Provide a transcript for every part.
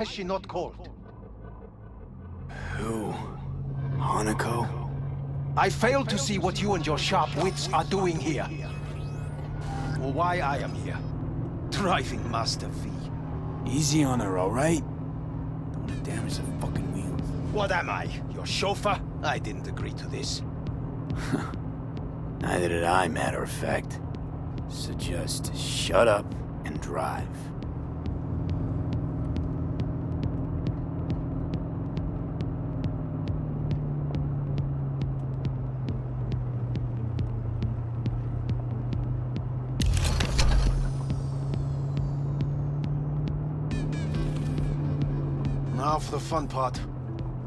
has she not called? Who? Hanako? I fail to see what you and your sharp wits are doing here. Or why I am here. Driving Master V. Easy on her, alright? Don't want to damage the fucking wheels. What am I? Your chauffeur? I didn't agree to this. Neither did I, matter of fact. So just shut up and drive. Now for the fun part.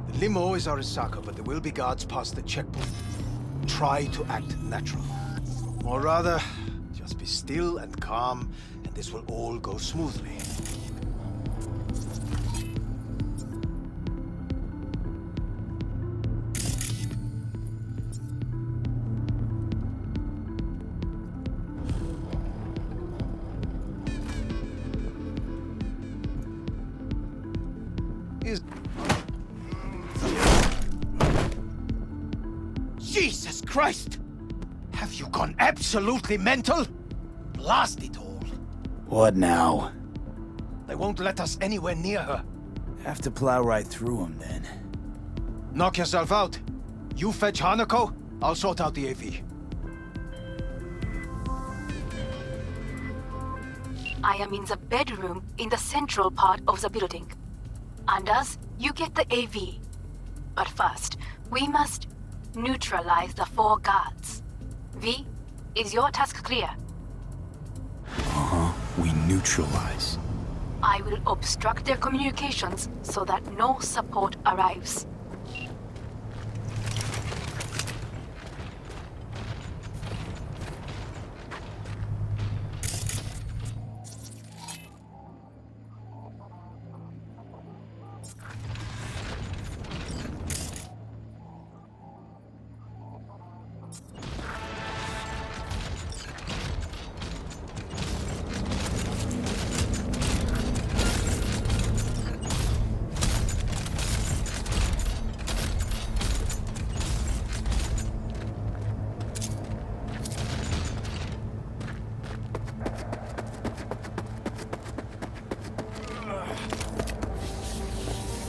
The limo is Arisaka, but there will be guards past the checkpoint. Try to act natural. Or rather, just be still and calm, and this will all go smoothly. Jesus Christ! Have you gone absolutely mental? Blast it all. What now? They won't let us anywhere near her. Have to plow right through them, then. Knock yourself out. You fetch Hanako, I'll sort out the AV. I am in the bedroom in the central part of the building. Anders, you get the AV. But first, we must neutralize the 4 guards. V, is your task clear? We neutralize. I will obstruct their communications so that no support arrives.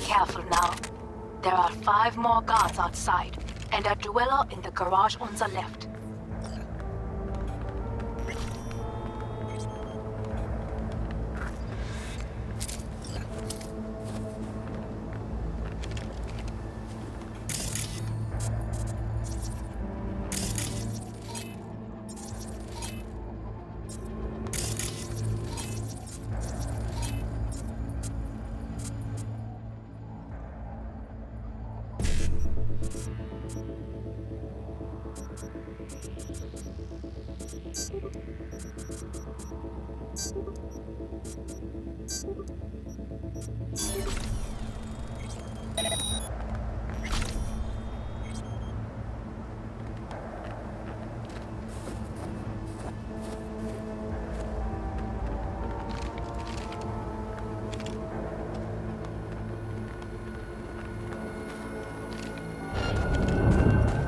Careful now. There are 5 more guards outside, and a dweller in the garage on the left.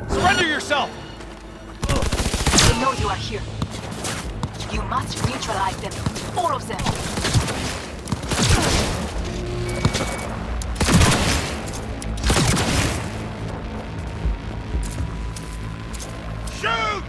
Surrender yourself! They know you are here. You must neutralize them. All of them. Shoot!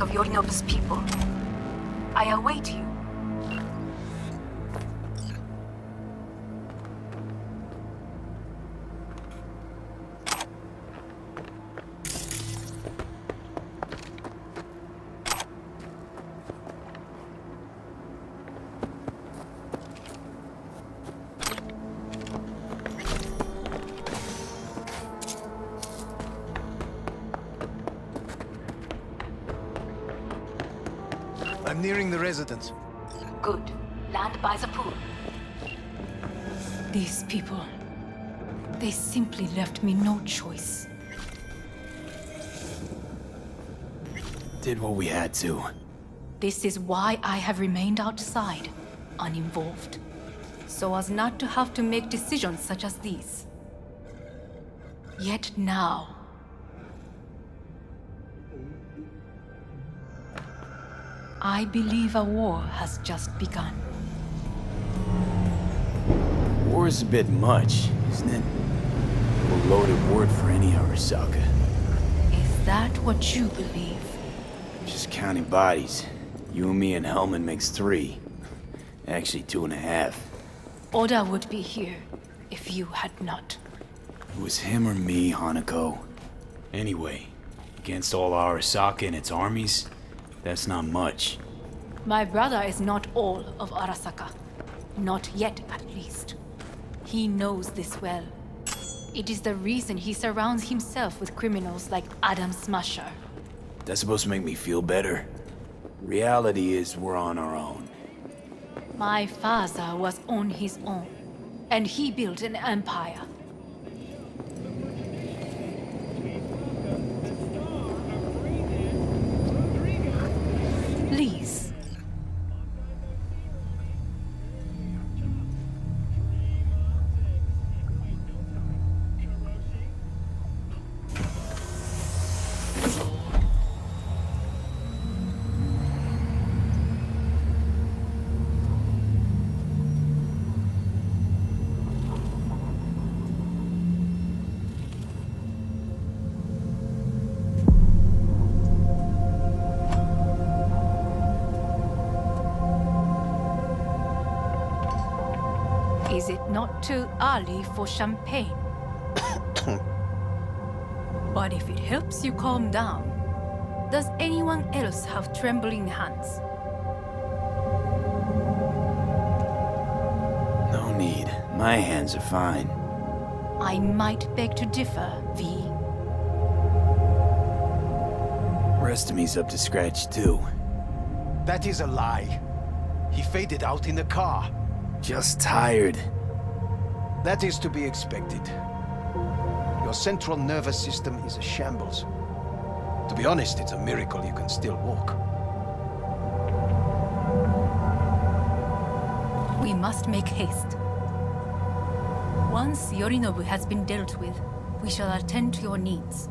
of Yorinobu's people. I await you. I'm nearing the residence. Good. Land by the pool. These people, they simply left me no choice. Did what we had to. This is why I have remained outside, uninvolved. So as not to have to make decisions such as these. Yet now, I believe a war has just begun. War is a bit much, isn't it? A loaded word for any Arasaka. Is that what you believe? Just counting bodies. You and me and Hellman makes 3. Actually 2.5. Oda would be here if you had not. It was him or me, Hanako. Anyway, against all Arasaka and its armies, that's not much. My brother is not all of Arasaka. Not yet, at least. He knows this well. It is the reason he surrounds himself with criminals like Adam Smasher. That's supposed to make me feel better. Reality is we're on our own. My father was on his own, and he built an empire. Please. Is it not too early for champagne? But if it helps you calm down, does anyone else have trembling hands? No need. My hands are fine. I might beg to differ, V. Rest of me's up to scratch too. That is a lie. He faded out in the car. Just tired. That is to be expected. Your central nervous system is a shambles. To be honest, it's a miracle you can still walk. We must make haste. Once Yorinobu has been dealt with, we shall attend to your needs.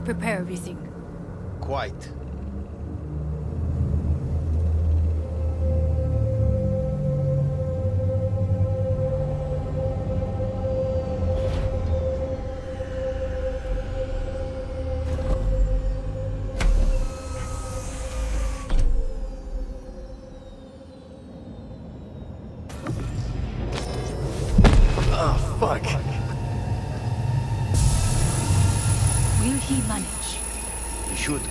prepare everything. Quite. Oh, fuck. Will he manage? You should.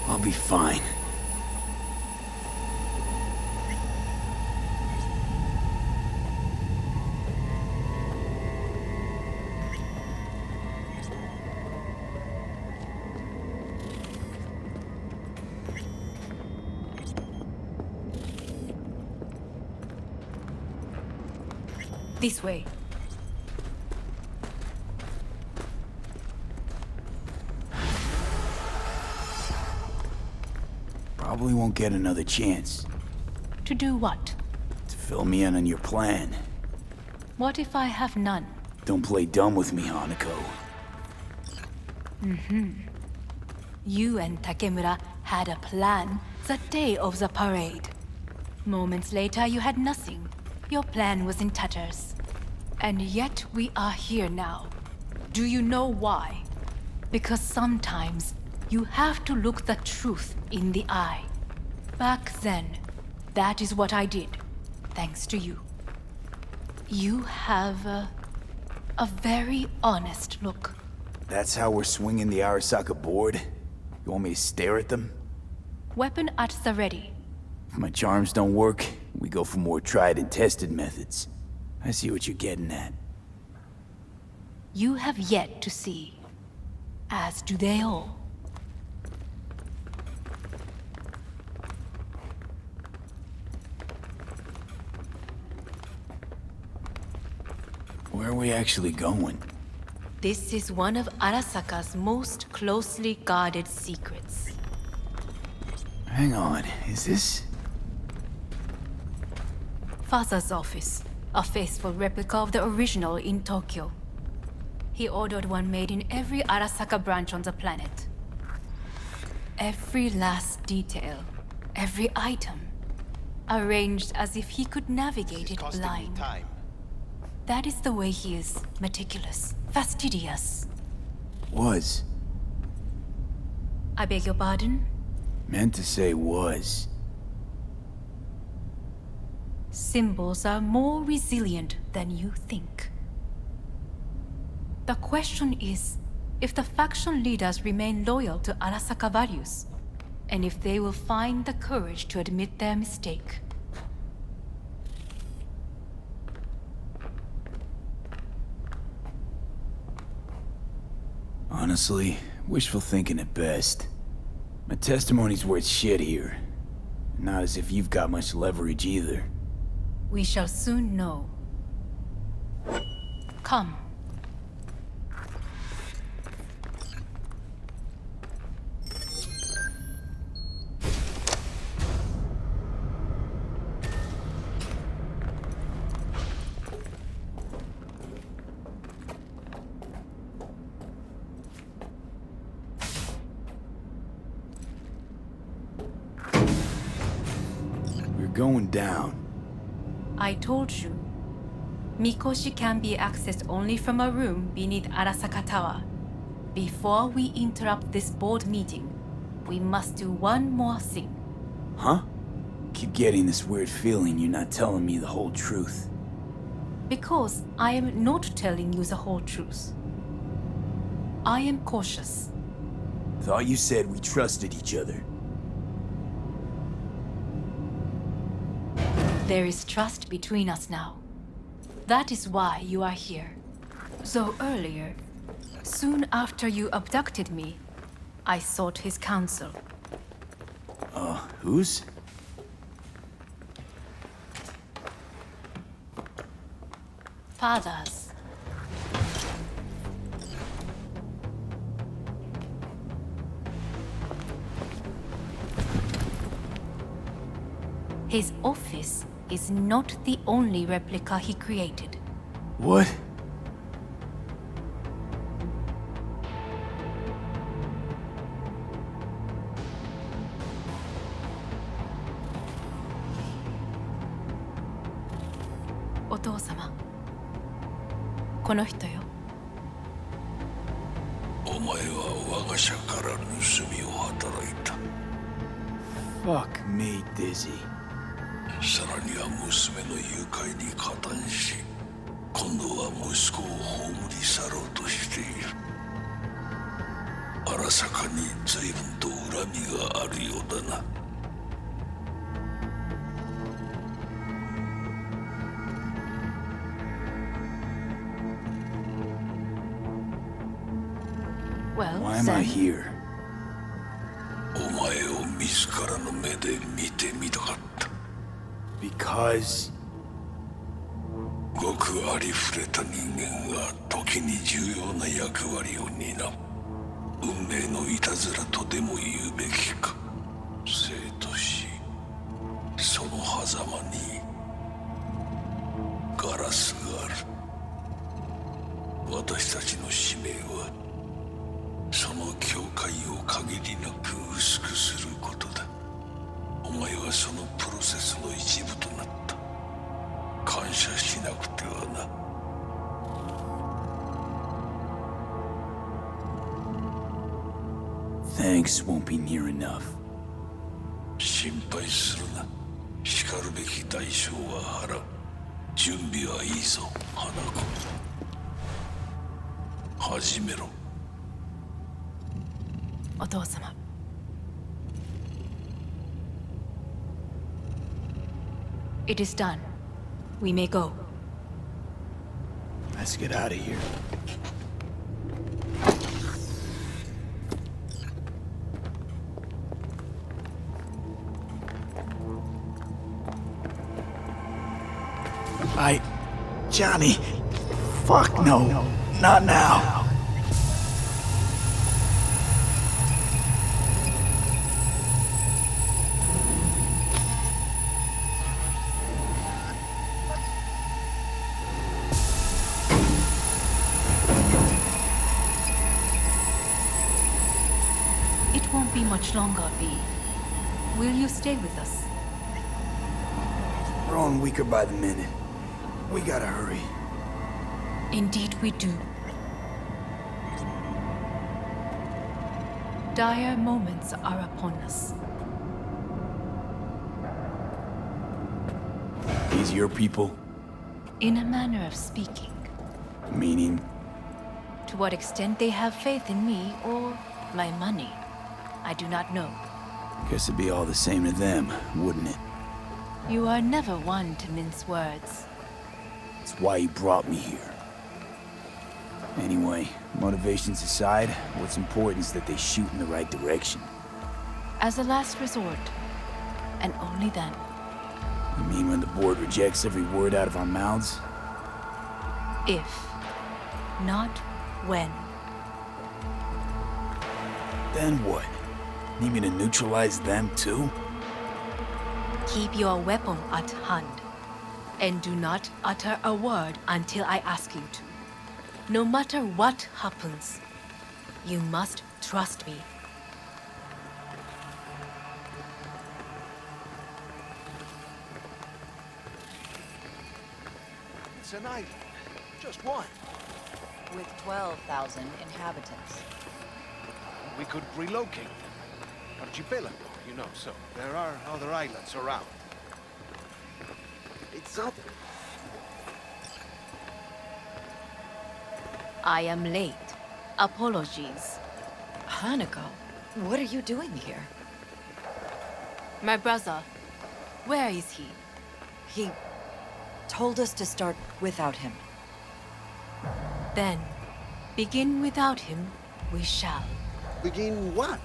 I'll be fine. This way. Probably won't get another chance To do what? to fill me in on your plan. What if I have none? Don't play dumb with me, Hanako. You and Takemura had a plan the day of the parade. Moments later, you had nothing. Your plan was in tatters. And yet we are here now. Do you know why? Because sometimes you have to look the truth in the eye. Back then, that is what I did, thanks to you. You have a very honest look. That's how we're swinging the Arasaka board? You want me to stare at them? Weapon at the ready. If my charms don't work, we go for more tried and tested methods. I see what you're getting at. You have yet to see, as do they all. Where are we actually going? This is one of Arasaka's most closely guarded secrets. Hang on, is this... Father's office, a faithful replica of the original in Tokyo. He ordered one made in every Arasaka branch on the planet. Every last detail, every item, arranged as if he could navigate it Costing me blind. time. That is the way he is, meticulous, fastidious. was? I beg your pardon? Meant to say was. Symbols are more resilient than you think. The question is if the faction leaders remain loyal to Arasaka values, and if they will find the courage to admit their mistake. Honestly, wishful thinking at best. My testimony's worth shit here. Not as if you've got much leverage either. We shall soon know. Come. We're going down. I told you. Mikoshi can be accessed only from a room beneath Arasaka Tower. Before we interrupt this board meeting, we must do one more thing. Huh? Keep getting this weird feeling you're not telling me the whole truth. Because I am not telling you the whole truth. I am cautious. Thought you said we trusted each other. There is trust between us now. That is why you are here. So earlier, soon after you abducted me, I sought his counsel. Whose? Father's. His office is not the only replica he created. What? お父様。この人よ。お前は我が社から盗みを働いた。 Fuck me, Dizzy. さらには娘の誘拐に加担し、今度は息子を葬り去ろうとしている。荒坂に随分と恨みがあるようだな。Well, Why am I here? お前を自らの目で見てみたかった。 Because... ごくありふれた人間が時に重要な役割を担う。運命のいたずらとでも言うべきか。生と死、その狭間にガラスがある。私たちの使命はその境界を限りなく薄くすることだ。お前はそのプロセスの一部となった。感謝しなくてはな。Thanks won't be near enough. 心配するな。しかるべき代償は払う。準備はいいぞ、花子。始めろ。お父様。It is done. We may go. Let's get out of here. Johnny. Fuck no. Not now. It won't be much longer, V. Will you stay with us? We're growing weaker by the minute. We gotta hurry. Indeed we do. Dire moments are upon us. These your people? In a manner of speaking. Meaning? To what extent they have faith in me or my money, I do not know. Guess it'd be all the same to them, wouldn't it? You are never one to mince words. That's why you brought me here. Anyway, motivations aside, what's important is that they shoot in the right direction. As a last resort, and only then. You mean when the board rejects every word out of our mouths? If, not when. Then what? Need me to neutralize them too? Keep your weapon at hand, and do not utter a word until I ask you to. No matter what happens, you must trust me. It's an island. Just one. With 12,000 inhabitants. We could relocate them. Archipelago, you know, so there are other islands around. It's up. I am late. Apologies. Hanako, what are you doing here? My brother, where is he? He told us to start without him. Then, begin without him, we shall. Begin what?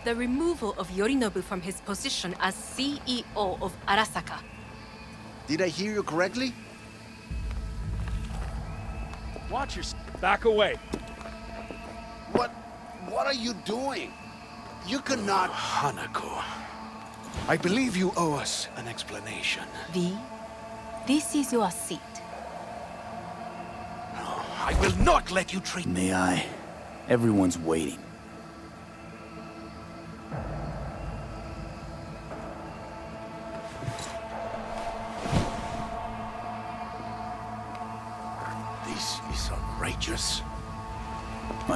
The removal of Yorinobu from his position as CEO of Arasaka. Did I hear you correctly? Watch your... Back away. What are you doing? You cannot... Hanako. I believe you owe us an explanation. V, this is your seat. No, I will not let you treat me. May I? Everyone's waiting.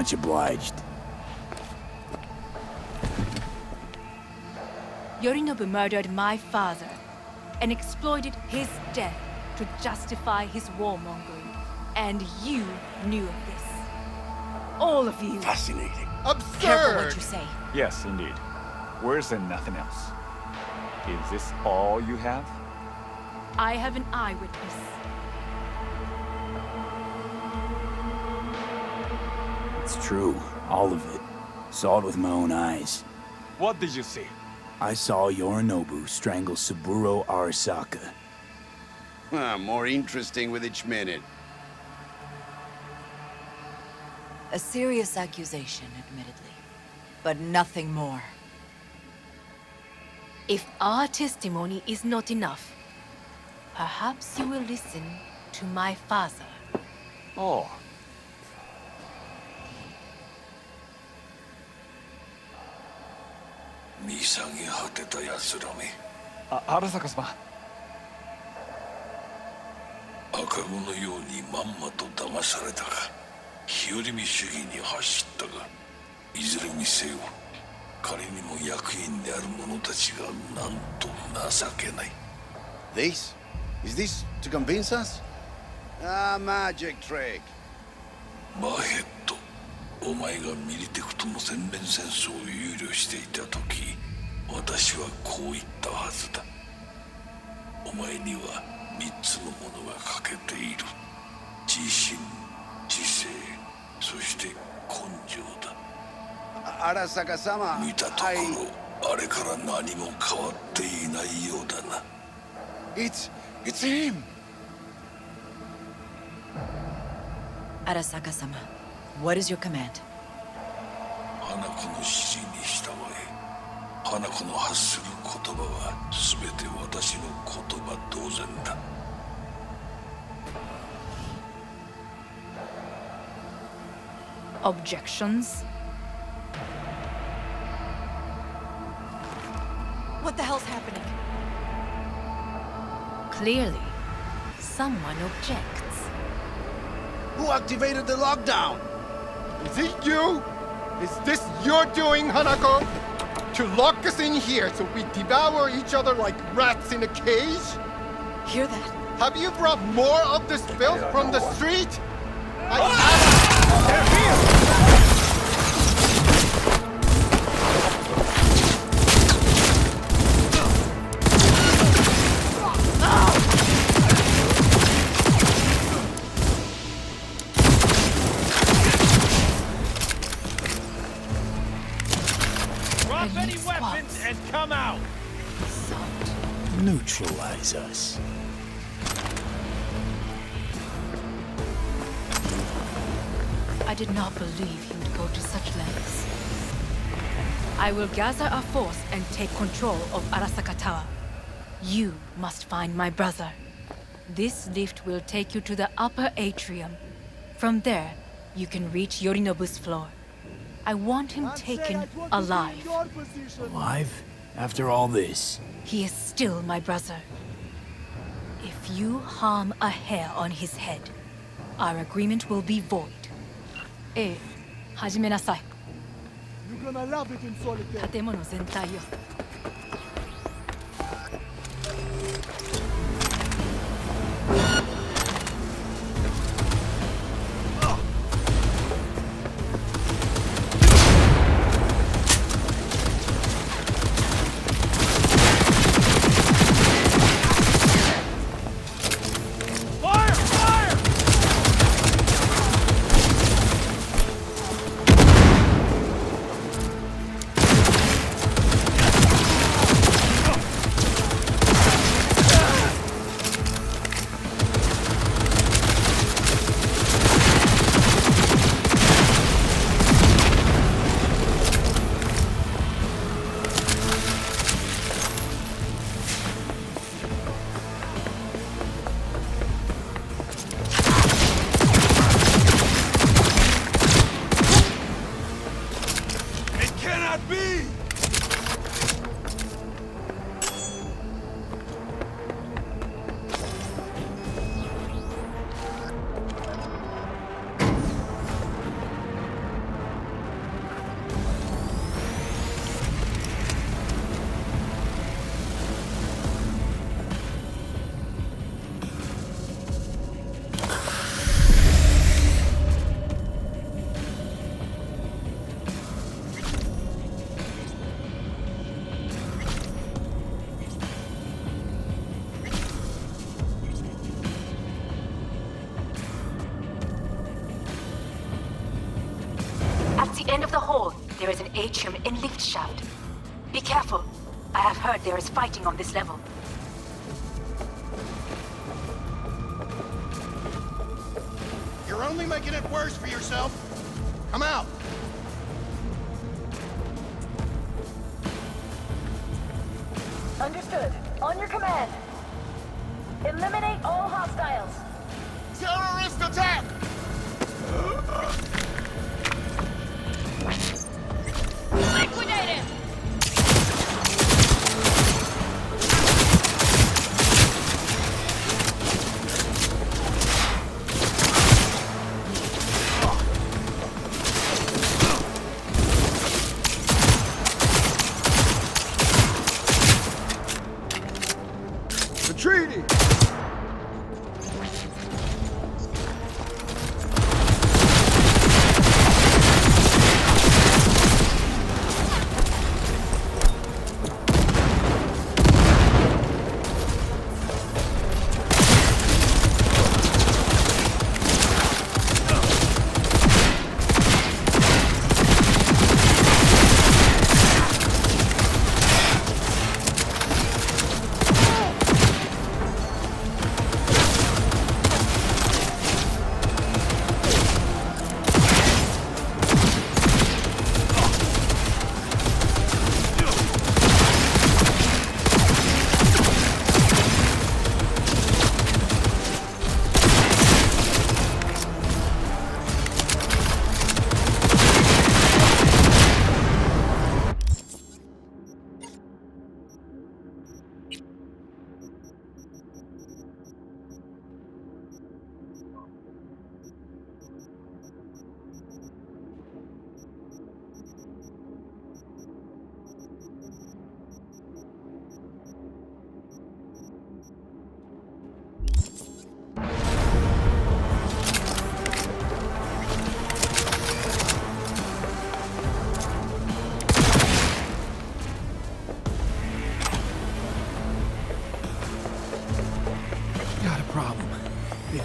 Much obliged. Yorinobu murdered my father and exploited his death to justify his warmongering. And you knew of this. All of you. Fascinating. Careful what you say. Yes, indeed. Where's there nothing else? Is this all you have? I have an eyewitness. It's true, all of it. Saw it with my own eyes. What did you see? I saw Yorinobu strangle Saburo Arasaka. More interesting with each minute. A serious accusation, admittedly. But nothing more. If our testimony is not enough, perhaps you will listen to my father. Oh. Arasaka-sama. 赤子のようにまんまと騙されたか。日和見主義に走ったが、いずれにせよ、彼にも役員である者たちがなんと情けない。This? Is this to convince us? Ah, magic trick. マーヘッド、お前がミリテクとの全面戦争を憂慮していた時、私はこう言ったはずだ。お前には3つのものが欠けている。自信、知性、そして根性だ。Arasaka-sama, 見たところ、あれから何も変わっていないようだな。It's him! Arasaka-sama, what is your command? 花子の指示に従え。花子の発する言葉は全て私の言葉同然だ。Objections? What the hell's happening? Clearly, someone objects. Who activated the lockdown? Is it you? Is this your doing, Hanako? To lock us in here so we devour each other like rats in a cage? Hear that? Have you brought more of this filth from the street? Drop And any he weapons swaps. and come out! Neutralize us. I did not believe he would go to such lengths. I will gather our force and take control of Arasaka Tower. You must find my brother. This lift will take you to the upper atrium. From there, you can reach Yorinobu's floor. I want him taken alive. Alive? After all this? He is still my brother. If you harm a hair on his head, our agreement will be void. 始めなさい。建物全体よ。Fire! Fire! It cannot be! end of the hall, there is an atrium and lift shaft. Be careful. I have heard there is fighting on this level. You're only making it worse for yourself. Come out. Understood. On your command. Eliminate all hostiles. Terrorist attack! Liquidate him! The treaty!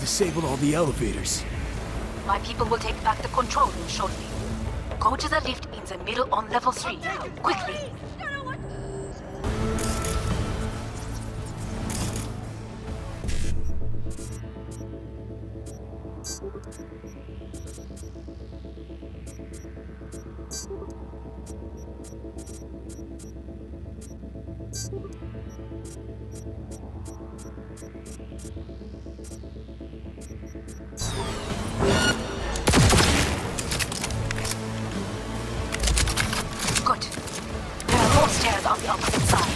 Disabled all the elevators. My people will take back the control room shortly. Go to the lift in the middle on level 3. Quickly! Good. There are more stairs on the opposite side.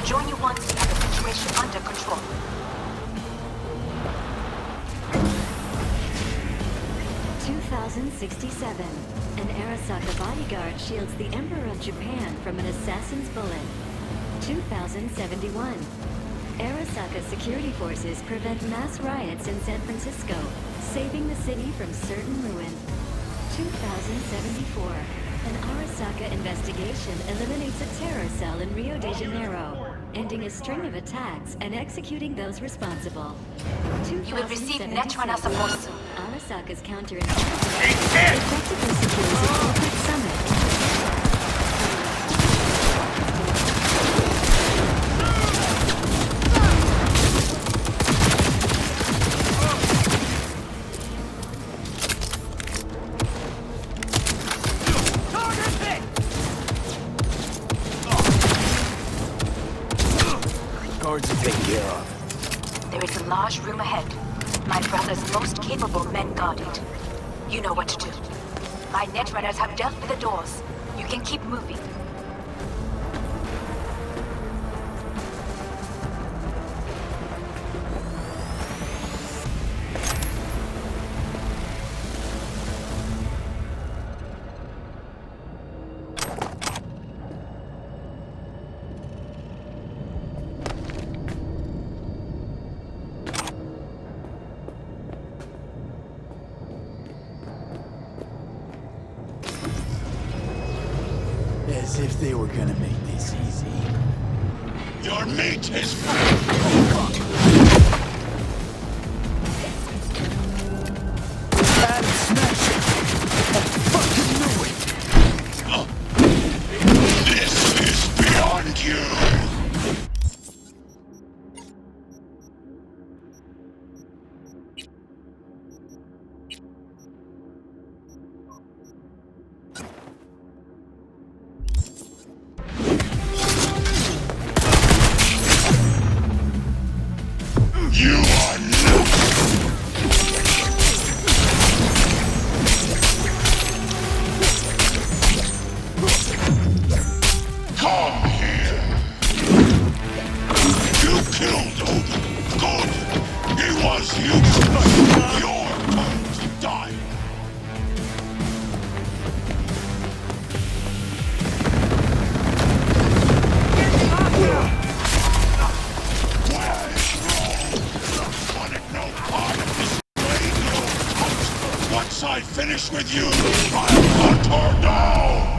Join you once we have the situation under control. (2067). An Arasaka bodyguard shields the Emperor of Japan from an assassin's bullet. 2071. Arasaka security forces prevent mass riots in San Francisco, saving the city from certain ruin. 2074. An Arasaka investigation eliminates a terror cell in Rio de Janeiro, ending a string of attacks and executing those responsible. You will receive Netrunner support soon. Arasaka's counterintelligence effectively secures a corporate summit. large room ahead. My brother's most capable men guard it. You know what to do. My netrunners have dealt with the doors. You can keep moving. As if they were gonna make this easy. Your meat is... Adam, smash it! I fucking knew it! This is beyond you! You are not... Come here! You killed Odin. Good! He was useless. Your turn to die. Once I finish with you, I'll hunt her down!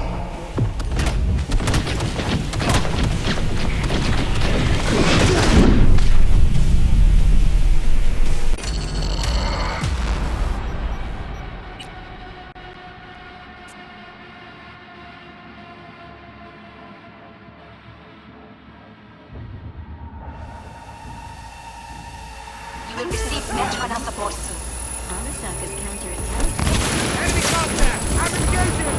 You will receive netrunner support soon. Arasaka's counterattack. Enemy contact! I'm engaging!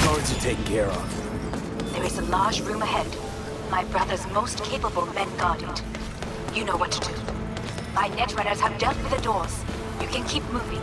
Guards are taken care of. There is a large room ahead. My brother's most capable men guard it. You know what to do. My netrunners have dealt with the doors. You can keep moving.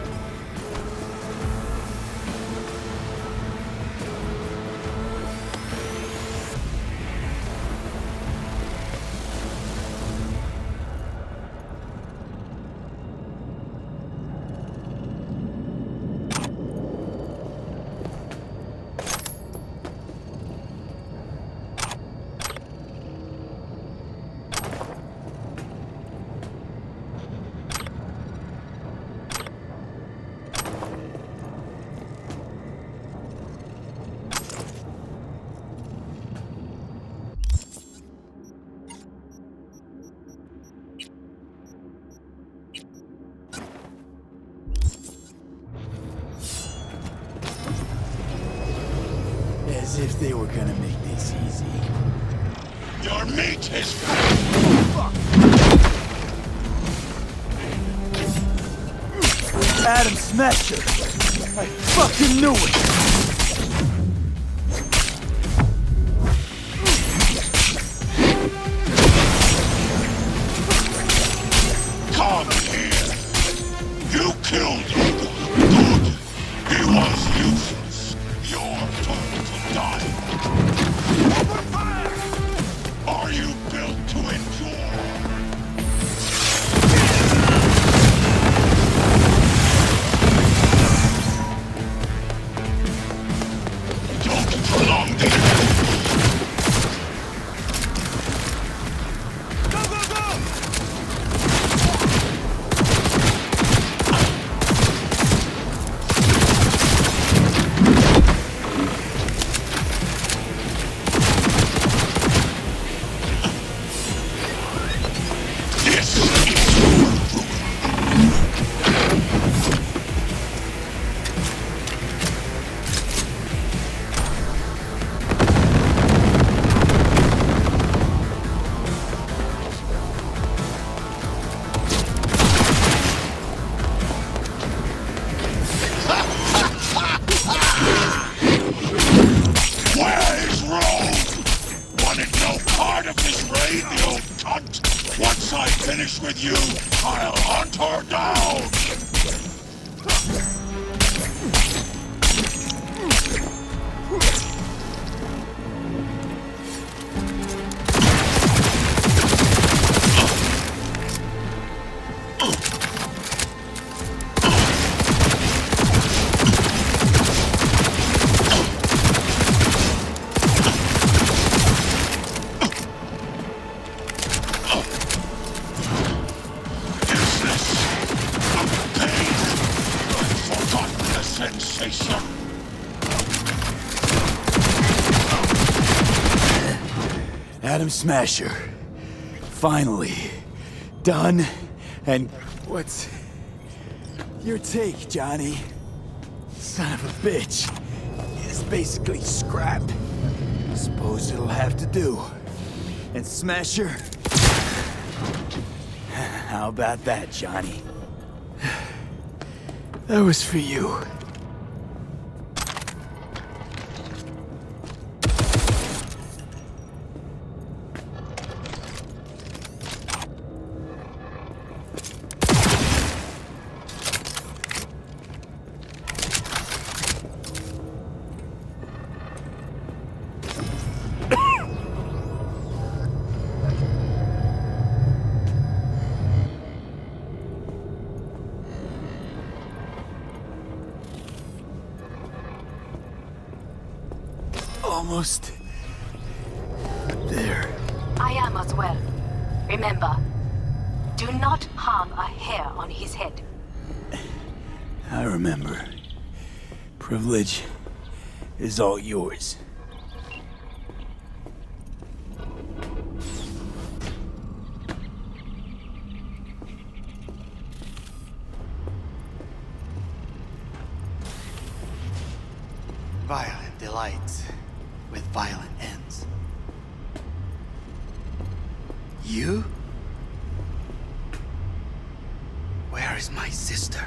As if they were gonna make this easy. Your meat is... Adam, smash her! I fucking knew it! Come here! You killed Odin. Good! He was useless. Your turn to die. Open fire! Are you built to endure? finished with you, I'll hunt her down! Adam Smasher. Finally. Done. And what's your take, Johnny? Son of a bitch. It's basically scrap. Suppose it'll have to do. And Smasher? How about that, Johnny? That was for you. Almost there. I am as well. Remember, do not harm a hair on his head. I remember. Privilege is all yours. Violent delights with violent ends. You? Where is my sister?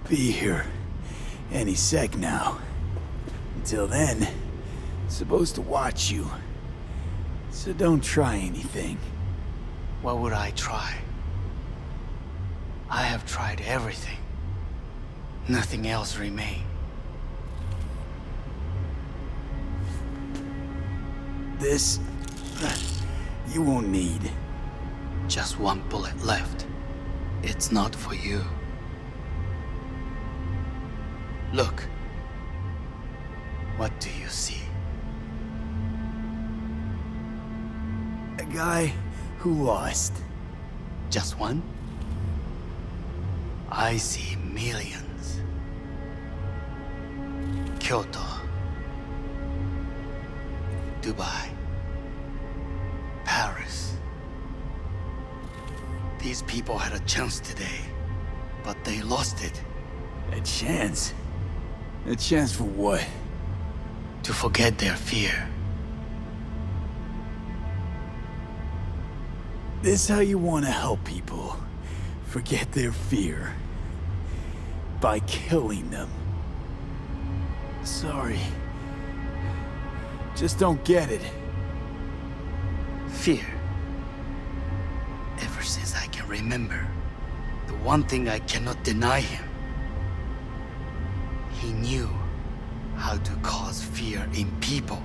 Be here any sec now. Until then, supposed to watch you. So don't try anything. What would I try? I have tried everything. Nothing else remains. This... you won't need. Just one bullet left. It's not for you. Look. What do you see? A guy who lost. Just one? I see millions. Kyoto. Dubai. Paris. These people had a chance today, but they lost it. A chance? A chance for what? To forget their fear. This how you want to help people forget their fear? By killing them. Sorry. Just don't get it. Fear. Ever since I can remember, the one thing I cannot deny him. He knew how to cause fear in people.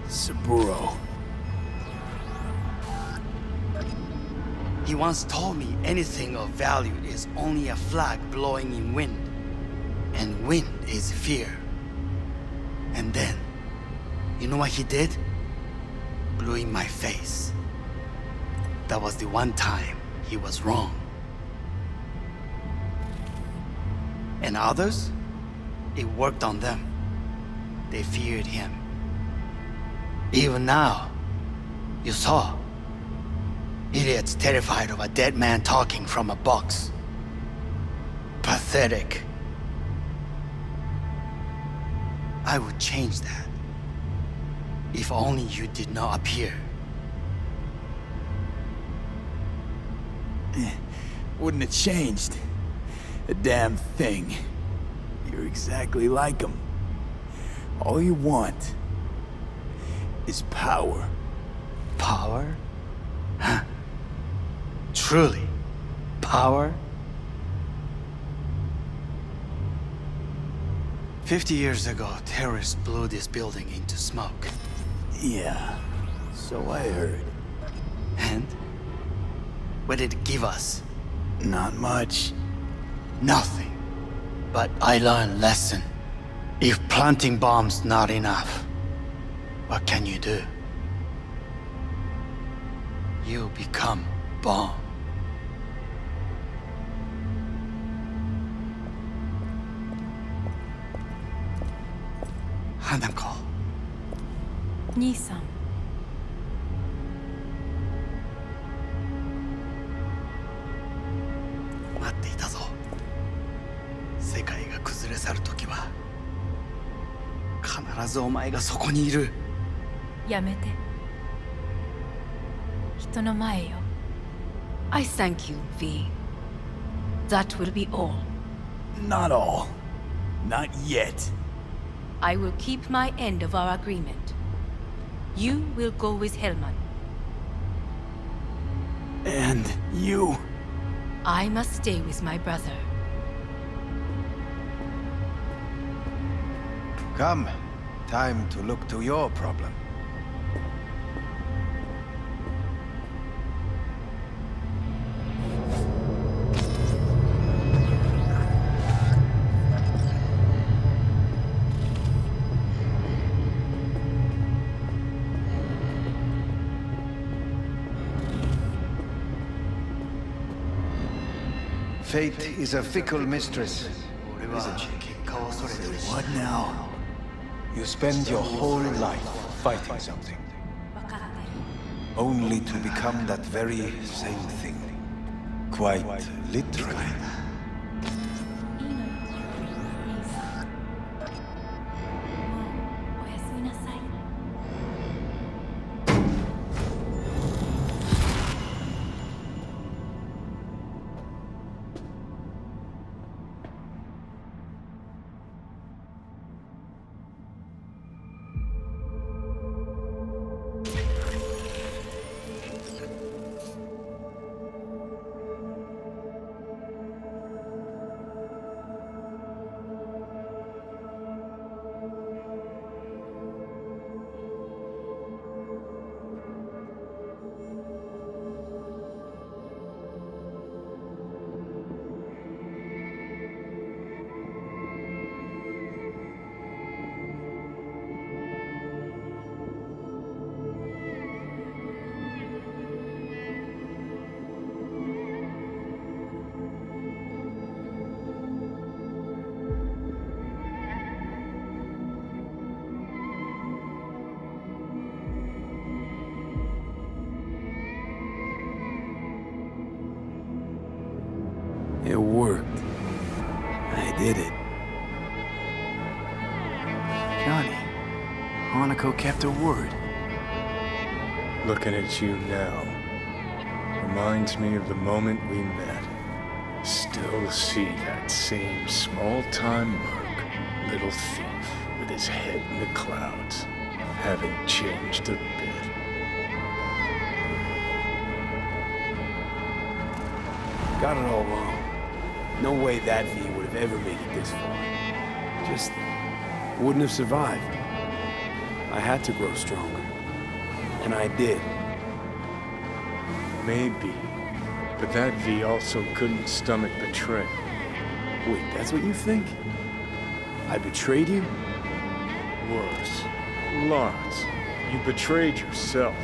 Saburo. He once told me anything of value is only a flag blowing in wind. And wind is fear. And then, you know what he did? Blew in my face. That was the one time he was wrong. And others? It worked on them. They feared him. Even now, you saw. Idiots terrified of a dead man talking from a box. Pathetic. I would change that. If only you did not appear. Wouldn't have changed a damn thing. You're exactly like him. All you want is power. Power? Huh. Truly, power? 50 years ago, terrorists blew this building into smoke. Yeah, so I heard. And? What did it give us? Not much. Nothing. But I learned a lesson. If planting bombs not enough, what can you do? You become bomb. Hanako. 兄さん。待っていたぞ。世界が崩れ去る時は必ずお前がそこにいる。やめて。人の前よ。I thank you, V. That will be all. Not all. Not yet. I will keep my end of our agreement. You will go with Hellman. And you? I must stay with my brother. Come. Time to look to your problem. Fate is a fickle mistress, isn't she? What now? You spend your whole life fighting something, only to become that very same thing. Quite literally. It worked. I did it. Johnny, Hanako kept her word. Looking at you now reminds me of the moment we met. Still see that same small-time merc, little thief with his head in the clouds. Haven't changed a bit. Got it all wrong. No way that V would have ever made it this far. Just wouldn't have survived. I had to grow stronger. And I did. Maybe. But that V also couldn't stomach betrayal. Wait, that's what you think? I betrayed you? Worse. Lots. You betrayed yourself.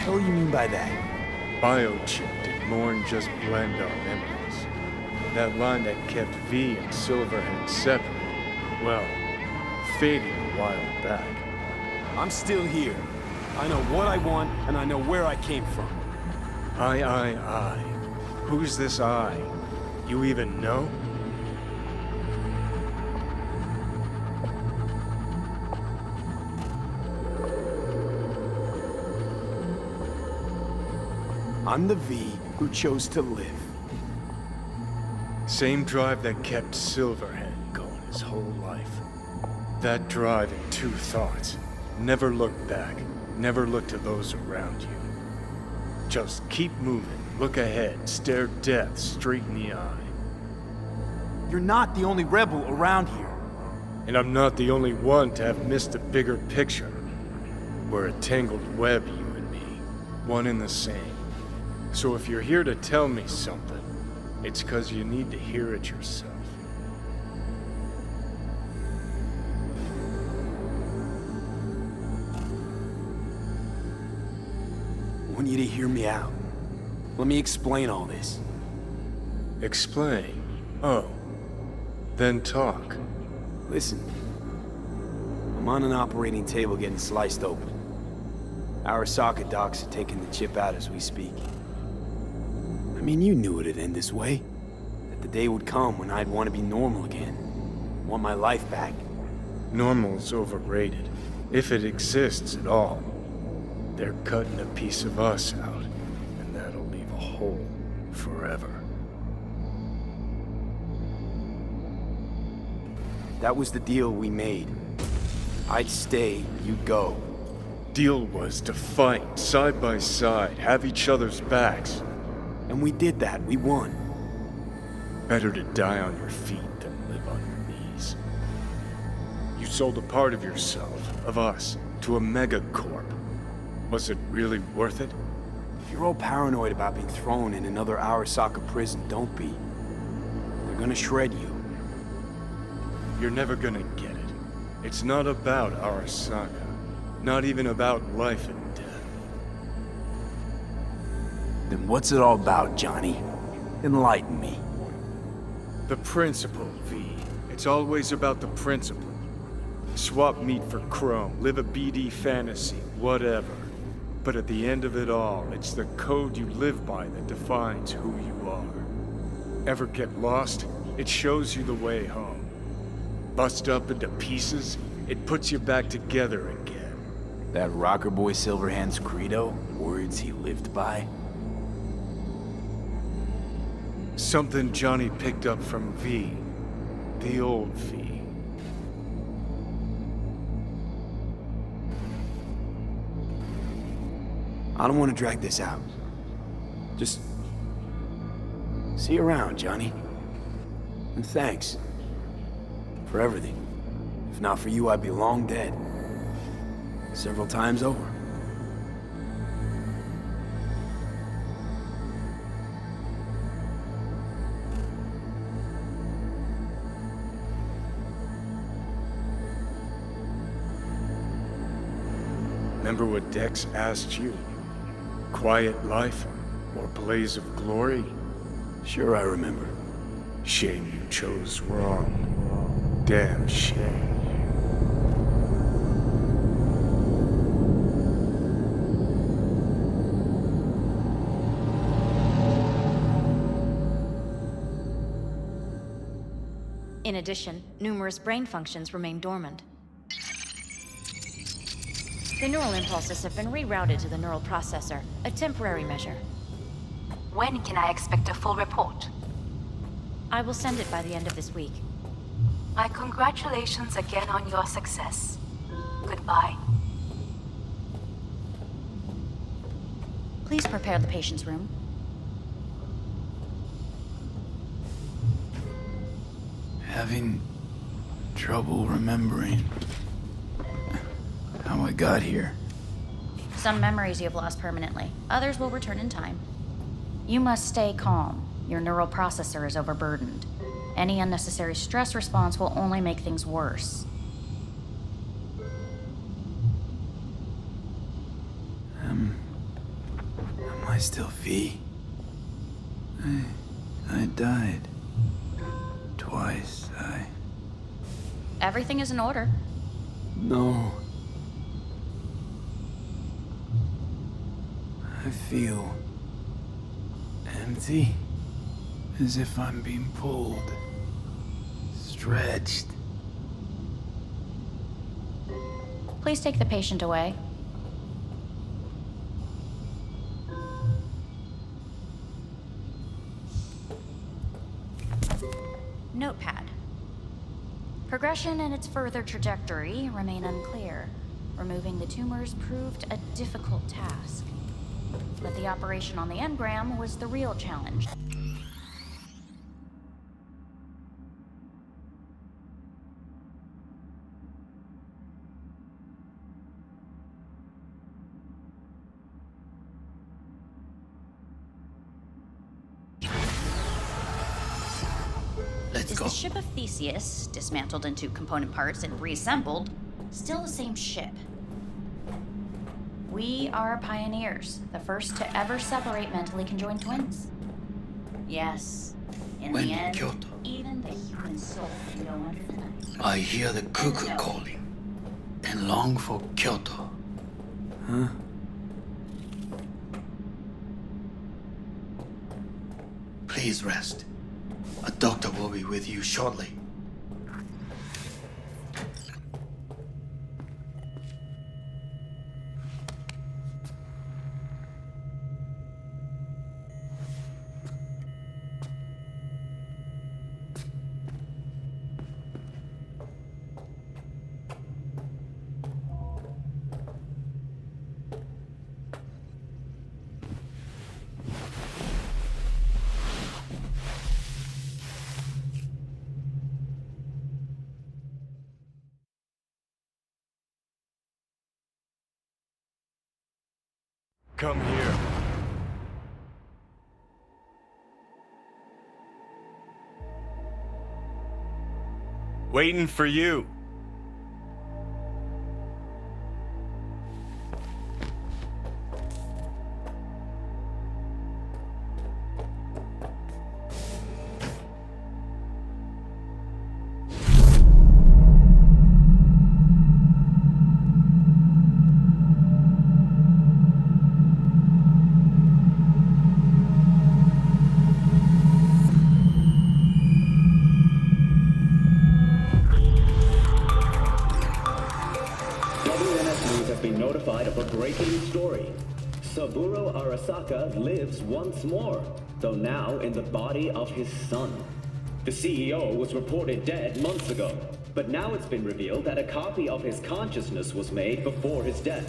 What do you mean by that? Biochip did more than just blend our memories. That line that kept V and Silverhand separate, well, faded a while back. I'm still here. I know what I want, and I know where I came from. I. Who's this I? You even know? I'm the V who chose to live. Same drive that kept Silverhand going his whole life. That drive and two thoughts. Never look back. Never look to those around you. Just keep moving. Look ahead. Stare death straight in the eye. You're not the only rebel around here. And I'm not the only one to have missed the bigger picture. We're a tangled web, you and me. One and the same. So if you're here to tell me something, it's 'cause you need to hear it yourself. I want you to hear me out. Let me explain all this. Explain? Oh. Then talk. Listen. I'm on an operating table getting sliced open. Arasaka docs are taking the chip out as we speak. I mean, you knew it'd end this way. That the day would come when I'd want to be normal again. Want my life back. Normal's overrated. If it exists at all. They're cutting a piece of us out, and that'll leave a hole forever. That was the deal we made. I'd stay, you'd go. Deal was to fight, side by side, have each other's backs. And we did that, we won. Better to die on your feet than live on your knees. You sold a part of yourself, of us, to a megacorp. Was it really worth it? If you're all paranoid about being thrown in another Arasaka prison, don't be. They're gonna shred you. You're never gonna get it. It's not about Arasaka. Not even about life and death. Then what's it all about, Johnny? Enlighten me. The principle, V. It's always about the principle. Swap meat for chrome, live a BD fantasy, whatever. But at the end of it all, it's the code you live by that defines who you are. Ever get lost? It shows you the way home. Bust up into pieces, it puts you back together again. That rocker boy Silverhand's credo? Words he lived by? Something Johnny picked up from V. The old V. I don't want to drag this out. Just... see you around, Johnny. And thanks. For everything. If not for you, I'd be long dead. Several times over. Remember what Dex asked you? Quiet life or blaze of glory? Sure I remember. Shame you chose wrong. Damn shame. In addition, numerous brain functions remain dormant. The neural impulses have been rerouted to the neural processor, a temporary measure. When can I expect a full report? I will send it by the end of this week. My congratulations again on your success. Goodbye. Please prepare the patient's room. Having trouble remembering how I got here. Some memories you have lost permanently. Others will return in time. You must stay calm. Your neural processor is overburdened. Any unnecessary stress response will only make things worse. Am I still V? I died. Twice, Everything is in order. No. I feel empty. As if I'm being pulled. Stretched. Please take the patient away. notepad. Progression and its further trajectory remain unclear. Removing the tumors proved a difficult task. But the operation on the engram was the real challenge. Let's go. The ship of Theseus, dismantled into component parts and reassembled, still the same ship? We are pioneers, the first to ever separate mentally conjoined twins. Yes, in When the end, Kyoto, even the human soul can go under the knife. I hear the cuckoo calling and long for Kyoto. Huh? Please rest. A doctor will be with you shortly. Come here. Waiting for you. Of a breaking story. Saburo Arasaka lives once more, though now in the body of his son. The CEO was reported dead months ago, but now it's been revealed that a copy of his consciousness was made before his death.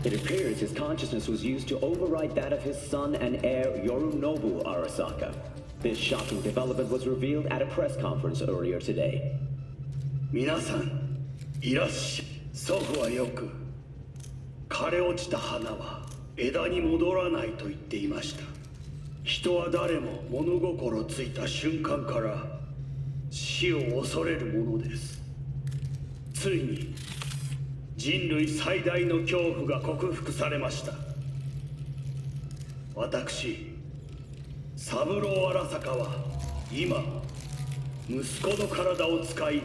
It appears his consciousness was used to override that of his son and heir Yorinobu Arasaka. This shocking development was revealed at a press conference earlier today. Minasan, irashi, sofu wa yoku. 枯れ落ちた花は枝に戻らないと言っていました。人は誰も物心ついた瞬間から死を恐れるものです。ついに人類最大の恐怖が克服されました。私、三郎荒坂は今息子の体を使い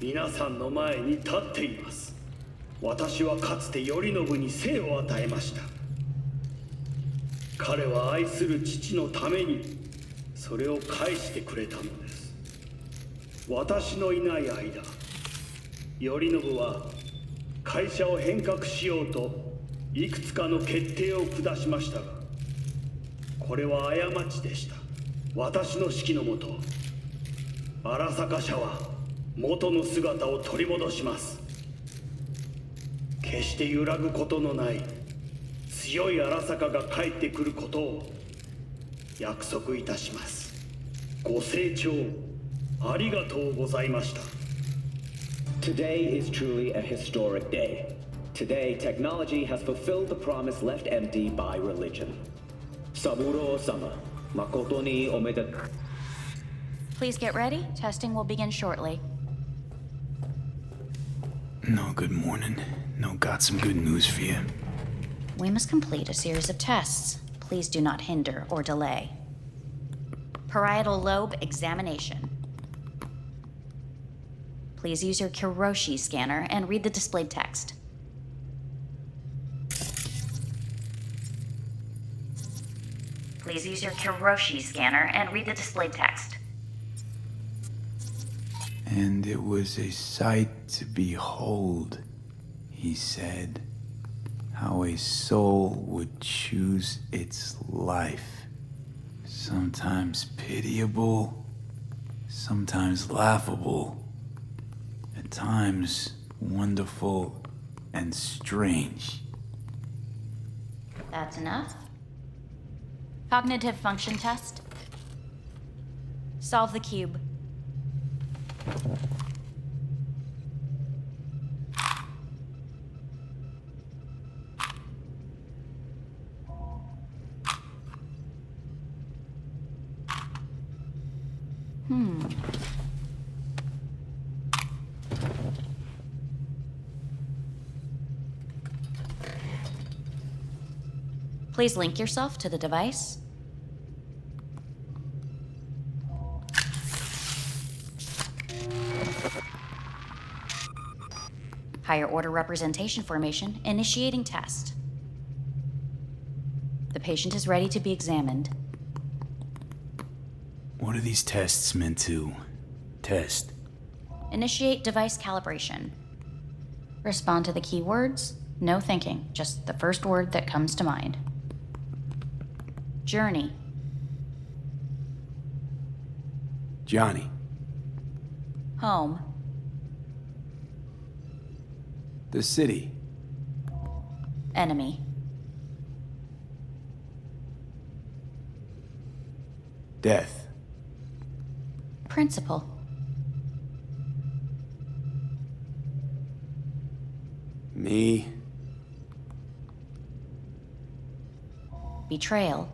皆さんの前に立っています。私はかつて頼信に生を与えました。彼は愛する父のためにそれを返してくれたのです。私のいない間、頼信は会社を変革しようといくつかの決定を下しましたが、これは過ちでした。私の指揮のもと、荒坂社は元の姿を取り戻します。決して揺らぐことのない強い荒坂が帰ってくることを約束いたします。ご清聴ありがとうございました。Today is truly a historic day. Today, technology has fulfilled the promise left empty by religion. Saburo-sama, makoto ni omedetou. Please get ready. Testing will begin shortly. No, good morning. No, got some good news for you. We must complete a series of tests. Please do not hinder or delay. Parietal lobe examination. Please use your Kiroshi scanner and read the displayed text. Please use your Kiroshi scanner and read the displayed text. And it was a sight to behold, he said, how a soul would choose its life, sometimes pitiable, Sometimes laughable. At times wonderful and strange. That's enough. Cognitive function test. Solve the cube. Please link yourself to the device. Higher order representation formation, initiating test. The patient is ready to be examined. What are these tests meant to test? Initiate device calibration. Respond to the keywords. No thinking, just the first word that comes to mind. Journey. Johnny. Home. The city. Enemy. Death. Principal. Me. Betrayal.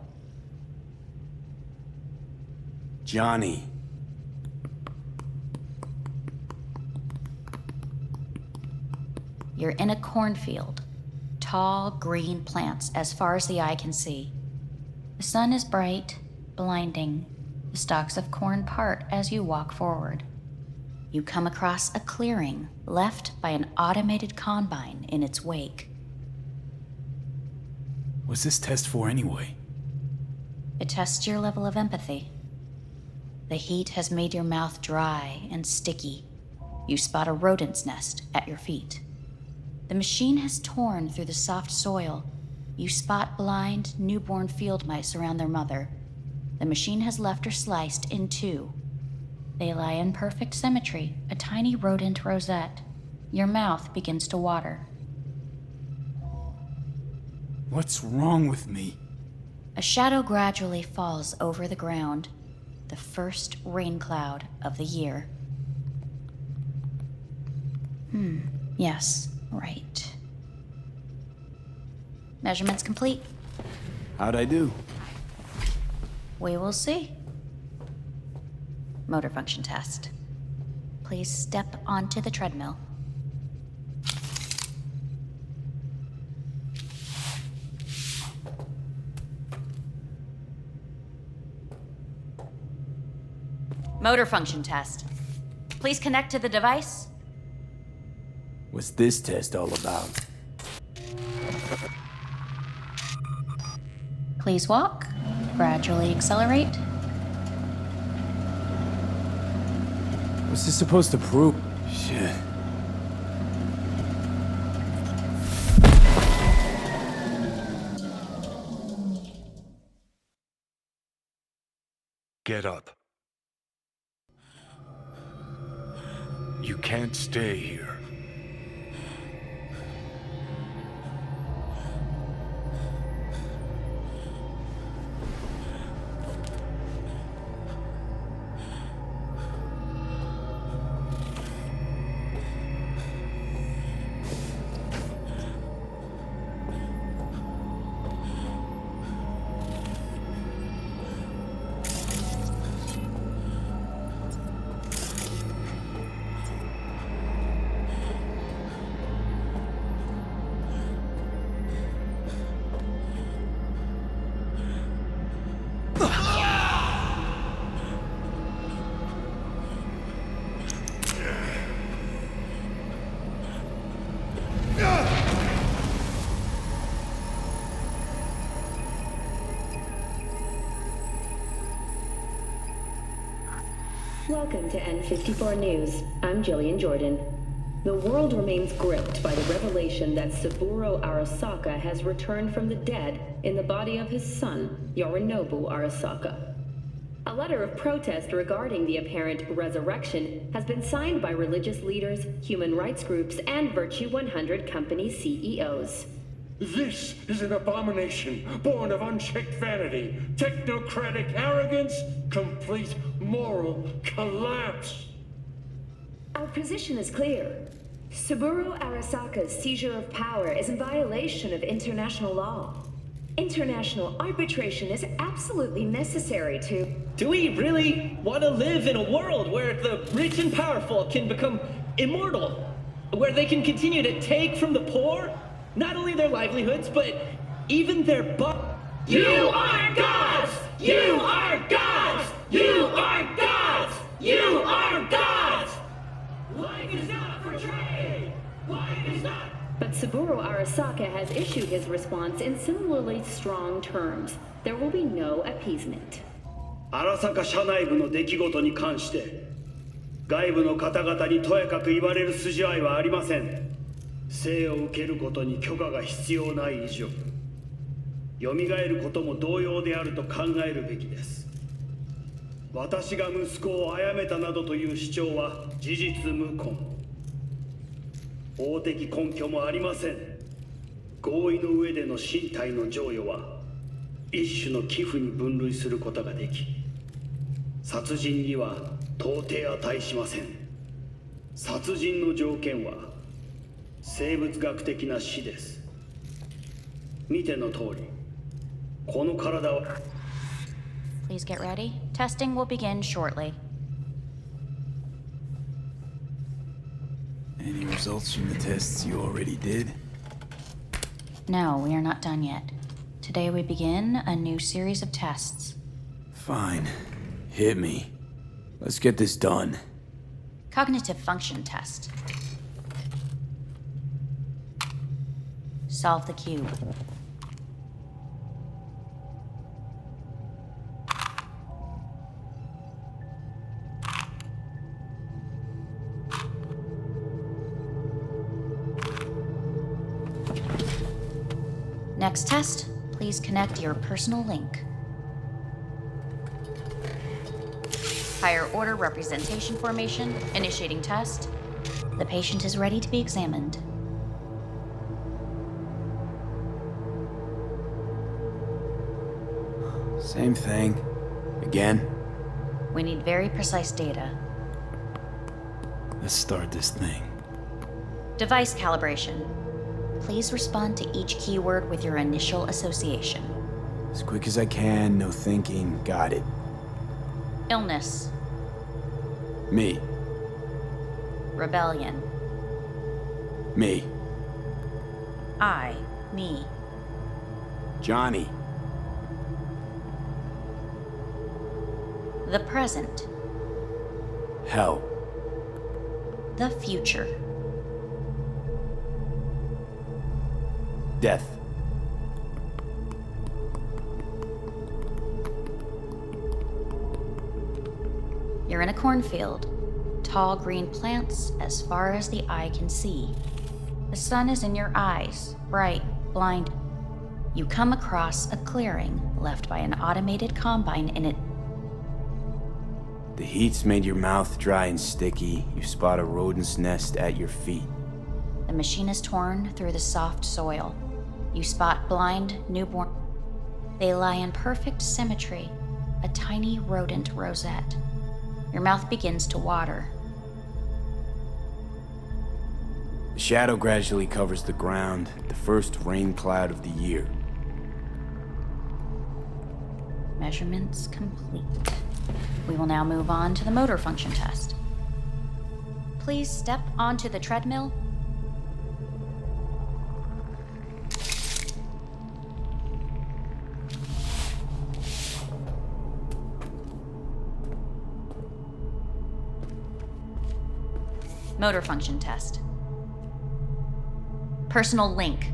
Johnny. You're in a cornfield. Tall, green plants as far as the eye can see. The sun is bright, blinding. The stalks of corn part as you walk forward. You come across a clearing left by an automated combine in its wake. What's this test for anyway? It tests your level of empathy. The heat has made your mouth dry and sticky. You spot a rodent's nest at your feet. The machine has torn through the soft soil. You spot blind, newborn field mice around their mother. The machine has left her sliced in two. They lie in perfect symmetry, a tiny rodent rosette. Your mouth begins to water. What's wrong with me? A shadow gradually falls over the ground. The first rain cloud of the year. Yes, right. Measurements complete. How'd I do? We will see. Motor function test. Please step onto the treadmill. Motor function test. Please connect to the device. What's this test all about? Please walk. Gradually accelerate. What's this supposed to prove? Shit. Get up. You can't stay here. Welcome to N54 News. I'm Jillian Jordan. The world remains gripped by the revelation that Saburo Arasaka has returned from the dead in the body of his son, Yorinobu Arasaka. A letter of protest regarding the apparent resurrection has been signed by religious leaders, human rights groups, and Virtue 100 company CEOs. This is an abomination born of unchecked vanity, technocratic arrogance, complete moral collapse. Our position is clear. Saburo Arasaka's seizure of power is in violation of international law. International arbitration is absolutely necessary to... Do we really want to live in a world where the rich and powerful can become immortal? Where they can continue to take from the poor? Not only their livelihoods, but even their You are gods! You are gods! You are gods! You are gods! Life is not for trade! Life is not... But Saburo Arasaka has issued his response in similarly strong terms. There will be no appeasement. 荒坂社内部の出来事に関して外部の方々にとやかく言われる筋合いはありません。生を受けることに許可が必要ない以上蘇ることも同様であると考えるべきです。私が息子を殺めたなどという主張は事実無根。法的根拠もありません。合意の上での身体の贈与は一種の寄付に分類することができ、殺人には到底値しません。殺人の条件は生物学的な死です。見ての通り、この体は Please get ready. Testing will begin shortly. Any results from the tests you already did? No, we are not done yet. Today we begin a new series of tests. Fine. Hit me. Let's get this done. Cognitive function test. Solve the cube. Next test, please connect your personal link. Higher order representation formation, initiating test. The patient is ready to be examined. Same thing. Again? We need very precise data. Let's start this thing. Device calibration. Please respond to each keyword with your initial association. As quick as I can, no thinking. Got it. Illness. Me. Rebellion. Me. Me. Johnny. The present. Hell. The future. Death. You're in a cornfield. Tall green plants as far as the eye can see. The sun is in your eyes, bright, blind. You come across a clearing left by an automated combine in it. The heat's made your mouth dry and sticky. You spot a rodent's nest at your feet. The machine is torn through the soft soil. You spot blind, newborn. They lie in perfect symmetry, a tiny rodent rosette. Your mouth begins to water. The shadow gradually covers the ground, the first rain cloud of the year. Measurements complete. We will now move on to the motor function test. Please step onto the treadmill. Motor function test. Personal link.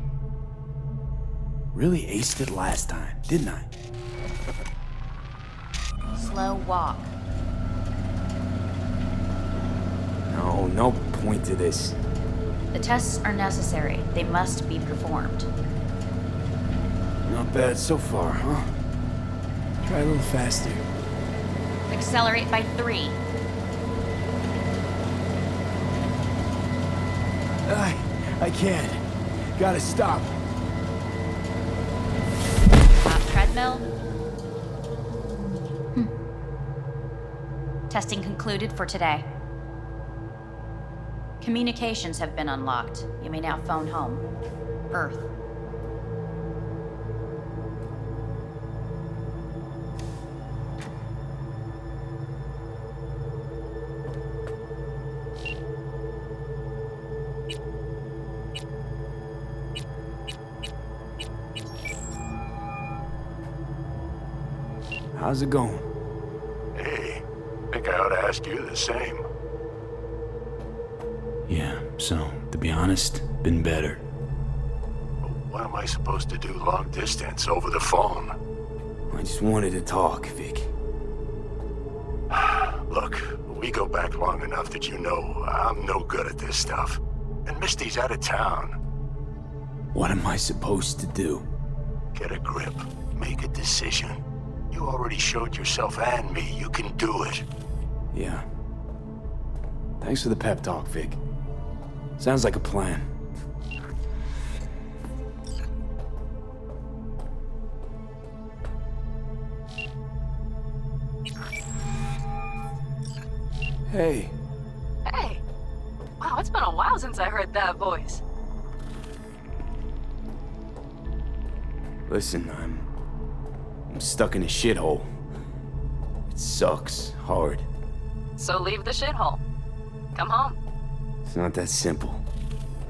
Really aced it last time, didn't I? Slow walk. No point to this. The tests are necessary. They must be performed. Not bad so far, huh? Try a little faster. Accelerate by 3. I can't. Gotta stop. Treadmill. Testing concluded for today. Communications have been unlocked. You may now phone home. Earth. How's it going? Hey, think I ought to ask you the same. Yeah, so, to be honest, been better. What am I supposed to do long distance over the phone? I just wanted to talk, Vic. Look, we go back long enough that you know I'm no good at this stuff. And Misty's out of town. What am I supposed to do? Get a grip. Make a decision. You already showed yourself and me you can do it. Yeah. Thanks for the pep talk, Vic. Sounds like a plan. Hey. Hey. Wow, it's been a while since I heard that voice. Listen, I'm stuck in a shithole. It sucks hard. So leave the shithole. Come home. It's not that simple.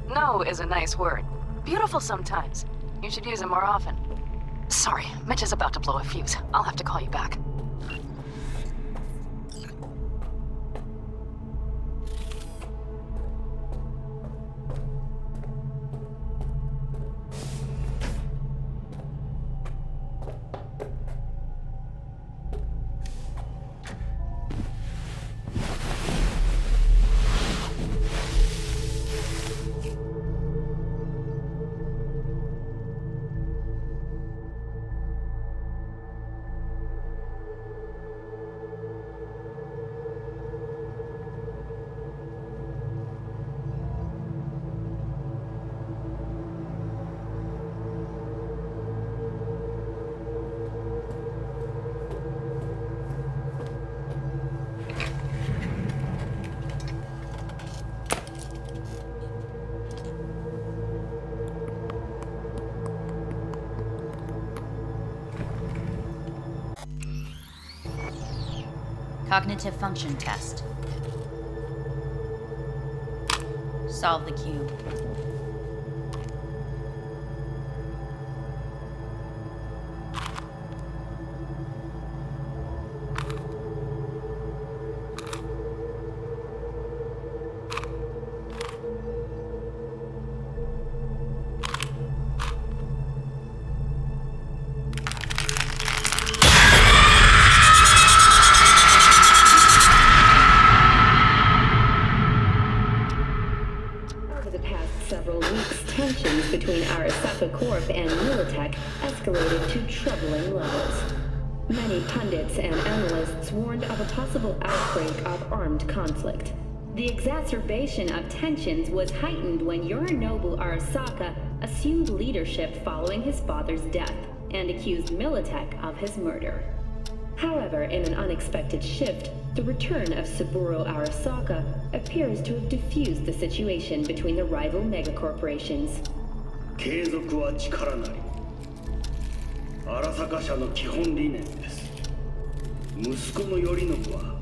No is a nice word. Beautiful sometimes. You should use it more often. Sorry, Mitch is about to blow a fuse. I'll have to call you back. Cognitive function test. Solve the cube. Between Arasaka Corp and Militech escalated to troubling levels. Many pundits and analysts warned of a possible outbreak of armed conflict. The exacerbation of tensions was heightened when Yorinobu Arasaka assumed leadership following his father's death and accused Militech of his murder. However, in an unexpected shift, the return of Saburo Arasaka appears to have diffused the situation between the rival megacorporations. 継続は力なり。荒坂社の基本理念です。息子の頼信は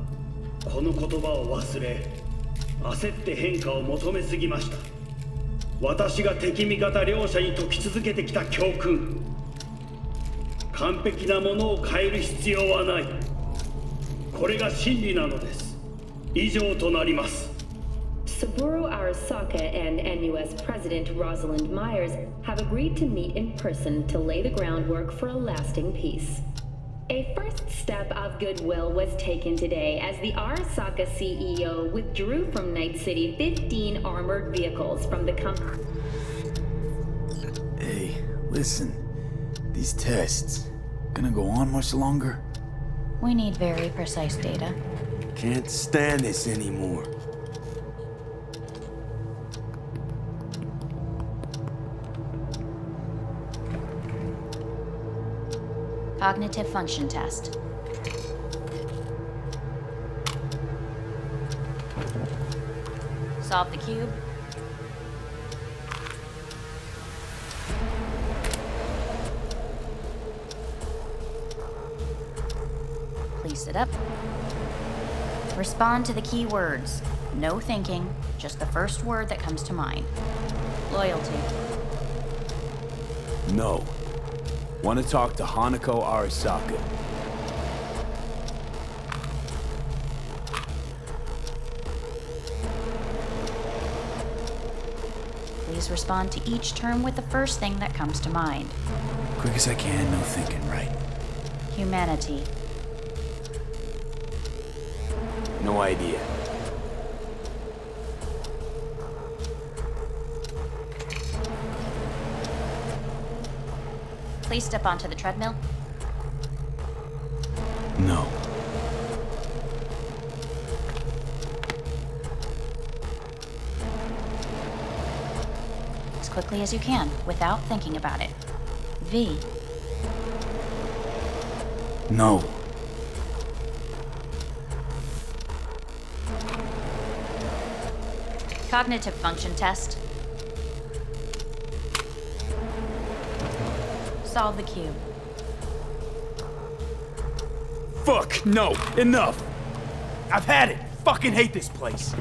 この言葉を忘れ、焦って変化を求めすぎました。私が敵味方両者に解き続けてきた教訓。完璧なものを変える必要はない。これが真理なのです。以上となります。 Saburo Arasaka and NUS President Rosalind Myers have agreed to meet in person to lay the groundwork for a lasting peace. A first step of goodwill was taken today as the Arasaka CEO withdrew from Night City 15 armored vehicles from the company. Hey, listen. These tests, gonna go on much longer? We need very precise data. Can't stand this anymore. Cognitive function test. Solve the cube. Please sit up. Respond to the key words. No thinking, just the first word that comes to mind. Loyalty. No. Want to talk to Hanako Arasaka. Please respond to each term with the first thing that comes to mind. Quick as I can, no thinking, right? Humanity. No idea. Please step onto the treadmill. No. As quickly as you can, without thinking about it. V. No. Cognitive function test. Solve the cube. Fuck, no, enough! I've had it! Fucking hate this place!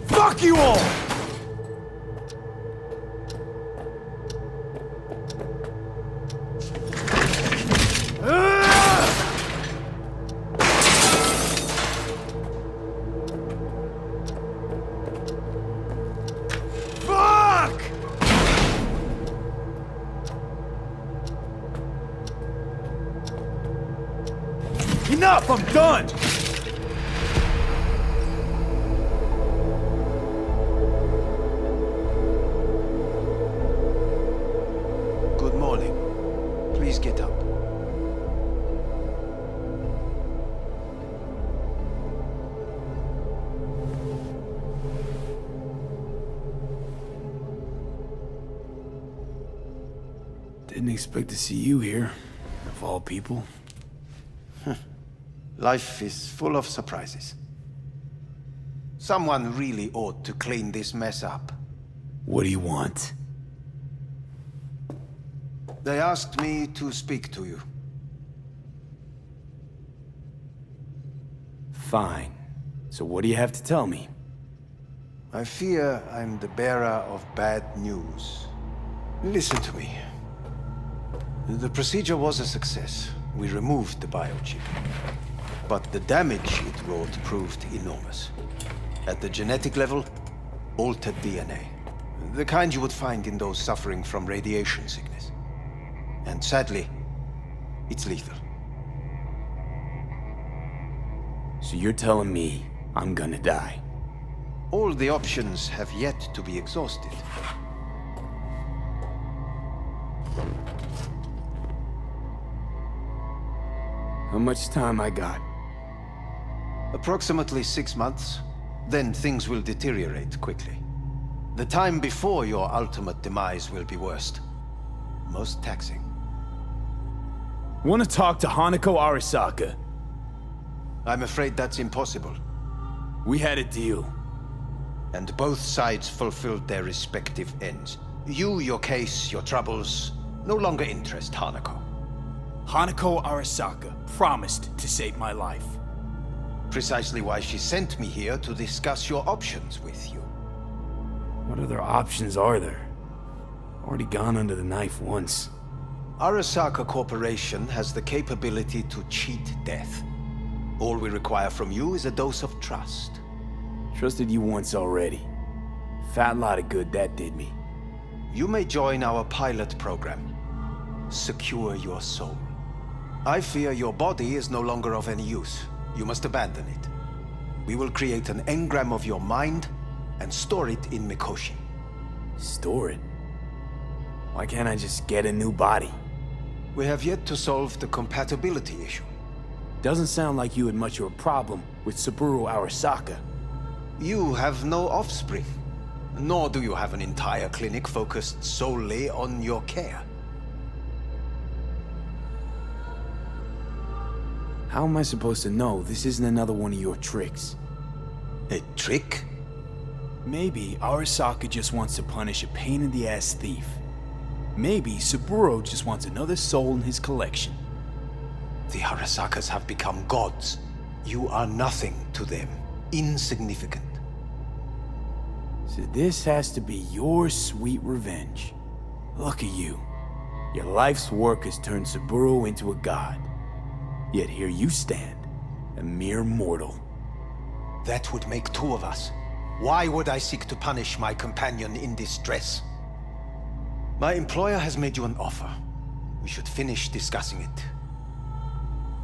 Fuck you all! Enough! I'm done! Good morning. Please get up. Didn't expect to see you here, of all people. Life is full of surprises. Someone really ought to clean this mess up. What do you want? They asked me to speak to you. Fine. So what do you have to tell me? I fear I'm the bearer of bad news. Listen to me. The procedure was a success. We removed the biochip. But the damage it wrought proved enormous. At the genetic level, altered DNA. The kind you would find in those suffering from radiation sickness. And sadly, it's lethal. So you're telling me I'm gonna die? All the options have yet to be exhausted. How much time I got? Approximately 6 months. Then things will deteriorate quickly. The time before your ultimate demise will be worst. Most taxing. Want to talk to Hanako Arasaka? I'm afraid that's impossible. We had a deal. And both sides fulfilled their respective ends. You, your case, your troubles, no longer interest Hanako. Hanako Arasaka promised to save my life. Precisely why she sent me here to discuss your options with you. What other options are there? Already gone under the knife once. Arasaka Corporation has the capability to cheat death. All we require from you is a dose of trust. Trusted you once already. Fat lot of good that did me. You may join our pilot program. Secure your soul. I fear your body is no longer of any use. You must abandon it. We will create an engram of your mind and store it in Mikoshi. Store it? Why can't I just get a new body? We have yet to solve the compatibility issue. Doesn't sound like you had much of a problem with Saburo Arasaka. You have no offspring, nor do you have an entire clinic focused solely on your care. How am I supposed to know this isn't another one of your tricks? A trick? Maybe Arasaka just wants to punish a pain-in-the-ass thief. Maybe Saburo just wants another soul in his collection. The Arasakas have become gods. You are nothing to them. Insignificant. So this has to be your sweet revenge. Look at you. Your life's work has turned Saburo into a god. Yet here you stand, a mere mortal. That would make two of us. Why would I seek to punish my companion in distress? My employer has made you an offer. We should finish discussing it.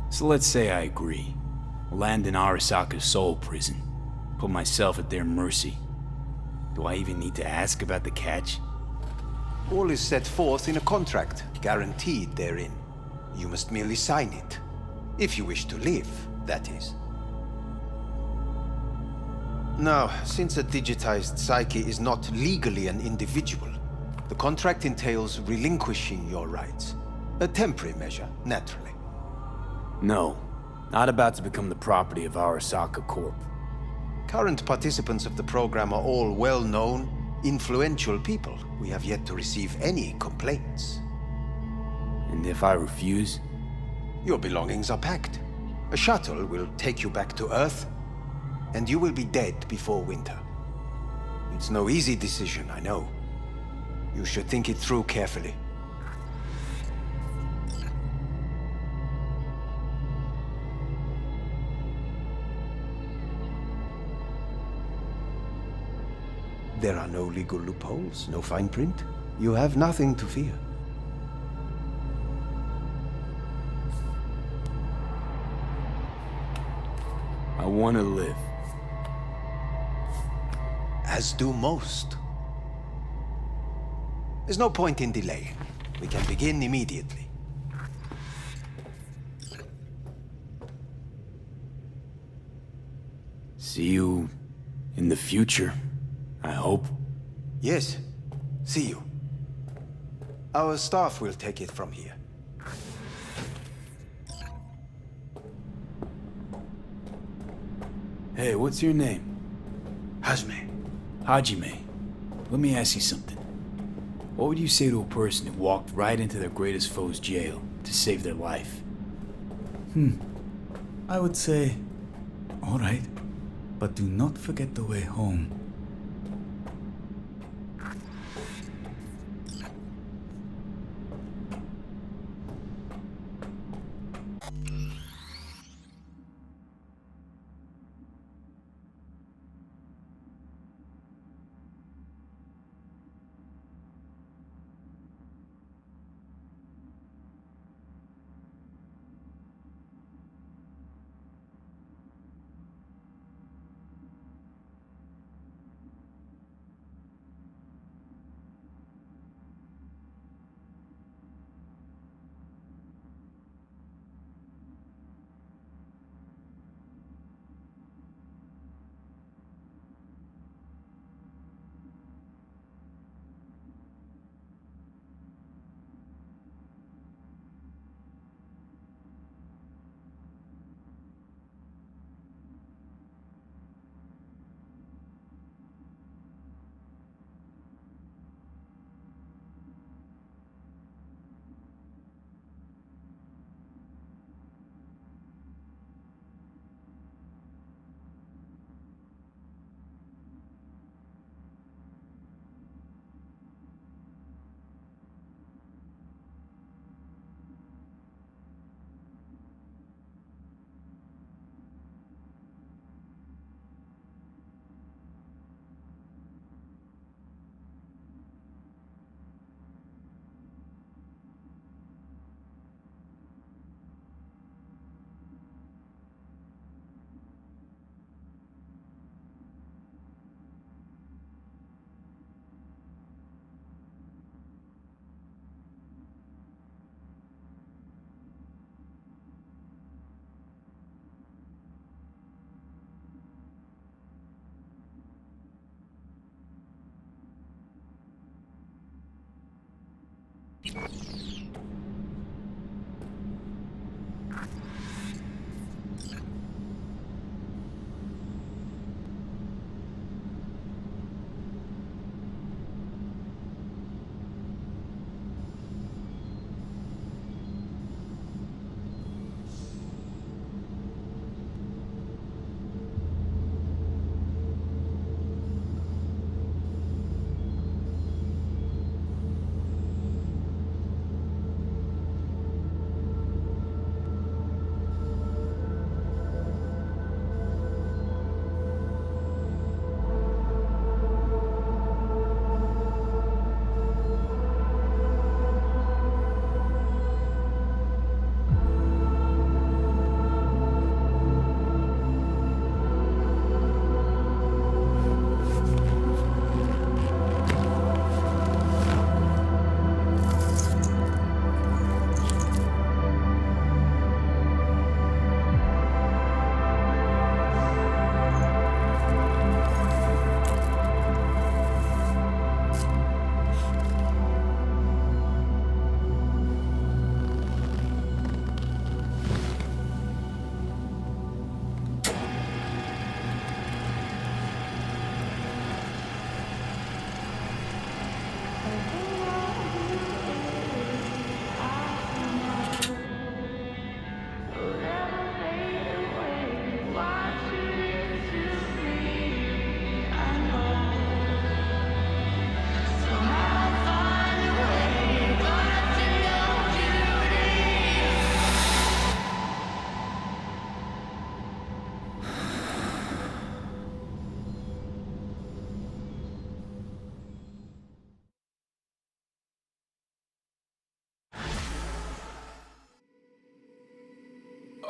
So let's say I agree. Land in Arasaka's soul prison. Put myself at their mercy. Do I even need to ask about the catch? All is set forth in a contract, guaranteed therein. You must merely sign it. If you wish to live, that is. Now, since a digitized psyche is not legally an individual, the contract entails relinquishing your rights. A temporary measure, naturally. No, not about to become the property of Arasaka Corp. Current participants of the program are all well-known, influential people. We have yet to receive any complaints. And if I refuse? Your belongings are packed. A shuttle will take you back to Earth, and you will be dead before winter. It's no easy decision, I know. You should think it through carefully. There are no legal loopholes, no fine print. You have nothing to fear. I want to live. As do most. There's no point in delaying. We can begin immediately. See you in the future, I hope. Yes. See you. Our staff will take it from here. Hey, what's your name? Hajime. Hajime. Let me ask you something. What would you say to a person who walked right into their greatest foe's jail to save their life? I would say, all right, but do not forget the way home.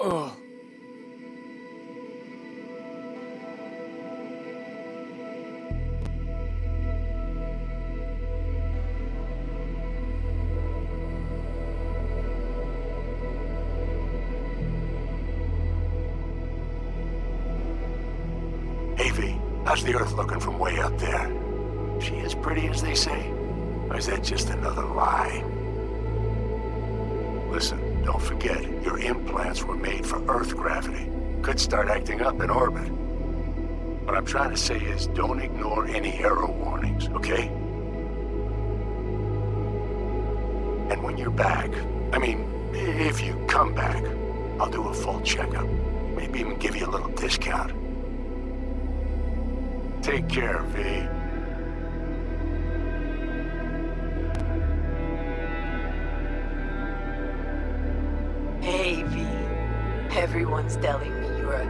Oh. Hey, V, how's the Earth looking from way up there? She as pretty as they say? Or is that just another lie? Listen, don't forget, your implants were made for Earth gravity. Could start acting up in orbit. What I'm trying to say is, don't ignore any error warnings, okay? And when you're back, I mean, if you come back, I'll do a full checkup. Maybe even give you a little discount. Take care, V. Hey, V. Everyone's telling me you're a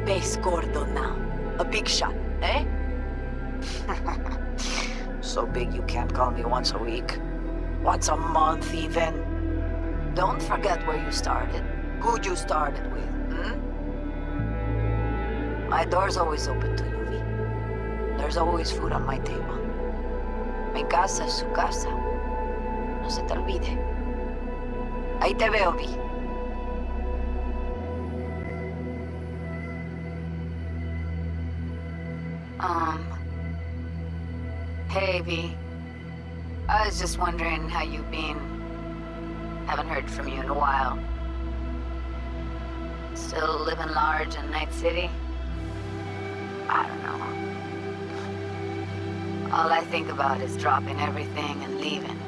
pez gordo now. A big shot, eh? So big you can't call me once a week. Once a month, even. Don't forget where you started. Who you started with, My door's always open to you, V. There's always food on my table. Mi casa es su casa. No se te olvide. Ahí te veo, V. Hey, V. I was just wondering how you've been. Haven't heard from you in a while. Still living large in Night City? I don't know. All I think about is dropping everything and leaving.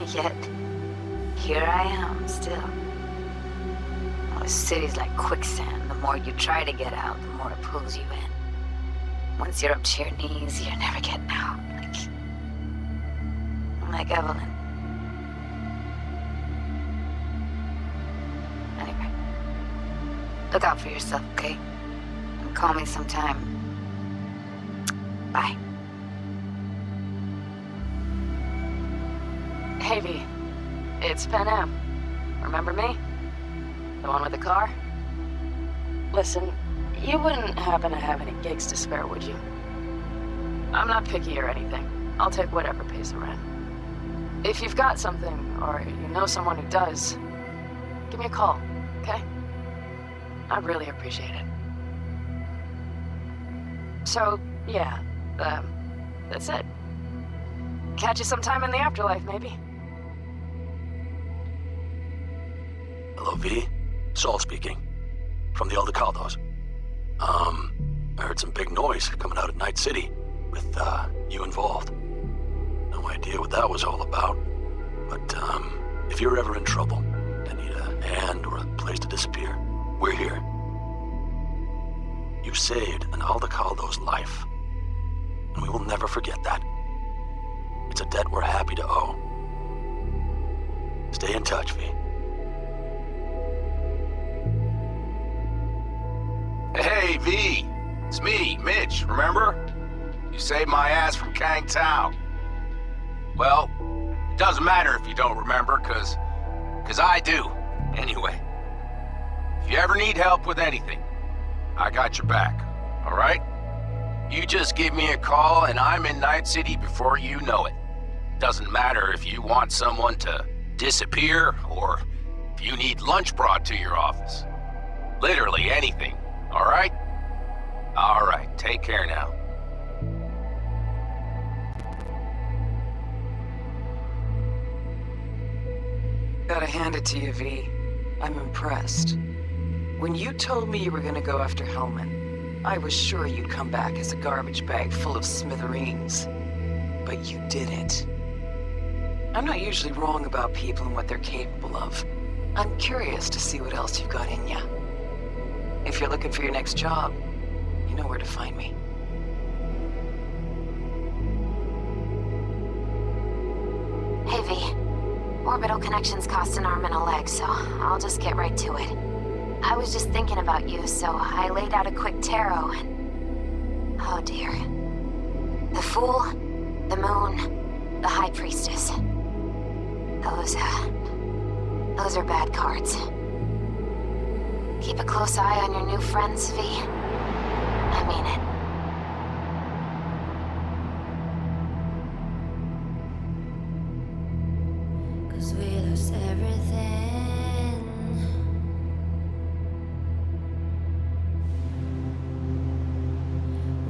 Yet, here I am, still. Oh, the city's like quicksand. The more you try to get out, the more it pulls you in. Once you're up to your knees, you're never getting out. Like Evelyn. Anyway, look out for yourself, okay? And call me sometime. Bye. Hey, V. It's Pan Am. Remember me? The one with the car? Listen, you wouldn't happen to have any gigs to spare, would you? I'm not picky or anything. I'll take whatever pays the rent. If you've got something, or you know someone who does, give me a call, okay? I'd really appreciate it. So, yeah, that's it. Catch you sometime in the afterlife, maybe. Hello, V. Saul speaking. From the Aldecaldos. I heard some big noise coming out of Night City with, you involved. No idea what that was all about. But, if you're ever in trouble and need a hand or a place to disappear, we're here. You saved an Aldecaldo's life. And we will never forget that. It's a debt we're happy to owe. Stay in touch, V. Hey, V. It's me, Mitch, remember? You saved my ass from Kang Tao. Well, it doesn't matter if you don't remember, cause I do. Anyway, if you ever need help with anything, I got your back, all right? You just give me a call and I'm in Night City before you know it. Doesn't matter if you want someone to disappear or if you need lunch brought to your office. Literally anything, all right? All right, take care now. Gotta hand it to you, V. I'm impressed. When you told me you were gonna go after Hellman, I was sure you'd come back as a garbage bag full of smithereens. But you didn't. I'm not usually wrong about people and what they're capable of. I'm curious to see what else you've got in ya. If you're looking for your next job, you know where to find me. Hey, V. Orbital connections cost an arm and a leg, so I'll just get right to it. I was just thinking about you, so I laid out a quick tarot and... oh dear. The Fool, the Moon, the High Priestess. Those are bad cards. Keep a close eye on your new friends, V. I mean it. We lost everything.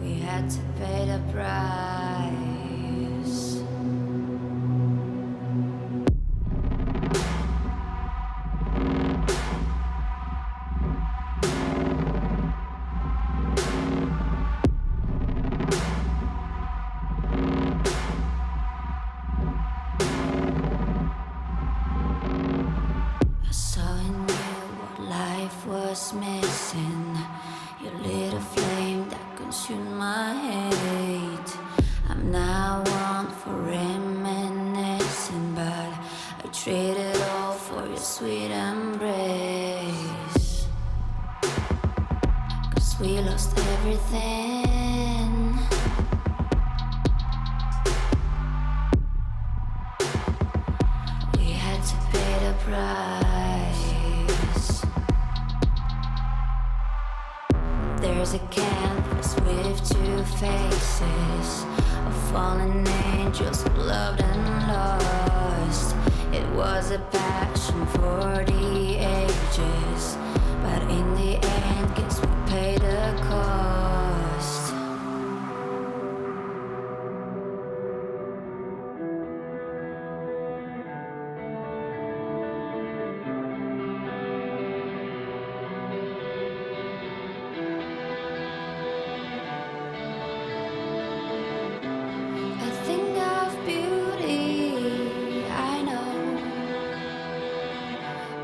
We had to pay the price. Was missing. You lit a flame that consumed my hate. I'm now one for reminiscing, but I traded all for your sweet embrace. 'Cause we lost everything. We had to pay the price. There's a canvas with two faces of fallen angels who loved and lost. It was a passion for the ages, but in the end, guess we paid the cost.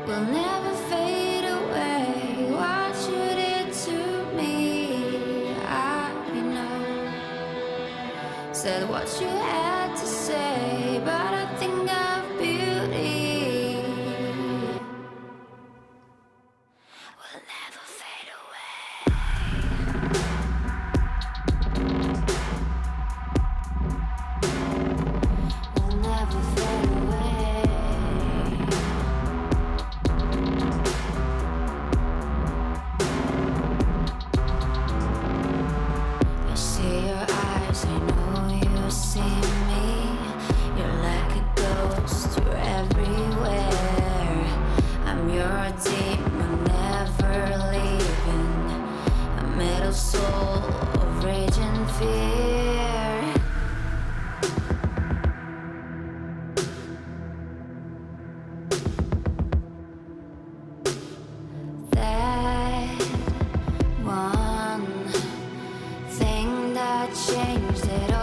Will never fade away. What you did to me, I know. Said what you had to say, but I think of beauty. Will never fade away. Will never fade away. See me, you're like a ghost, you're everywhere. I'm your demon, never leaving. A metal soul of rage and fear. changed it all.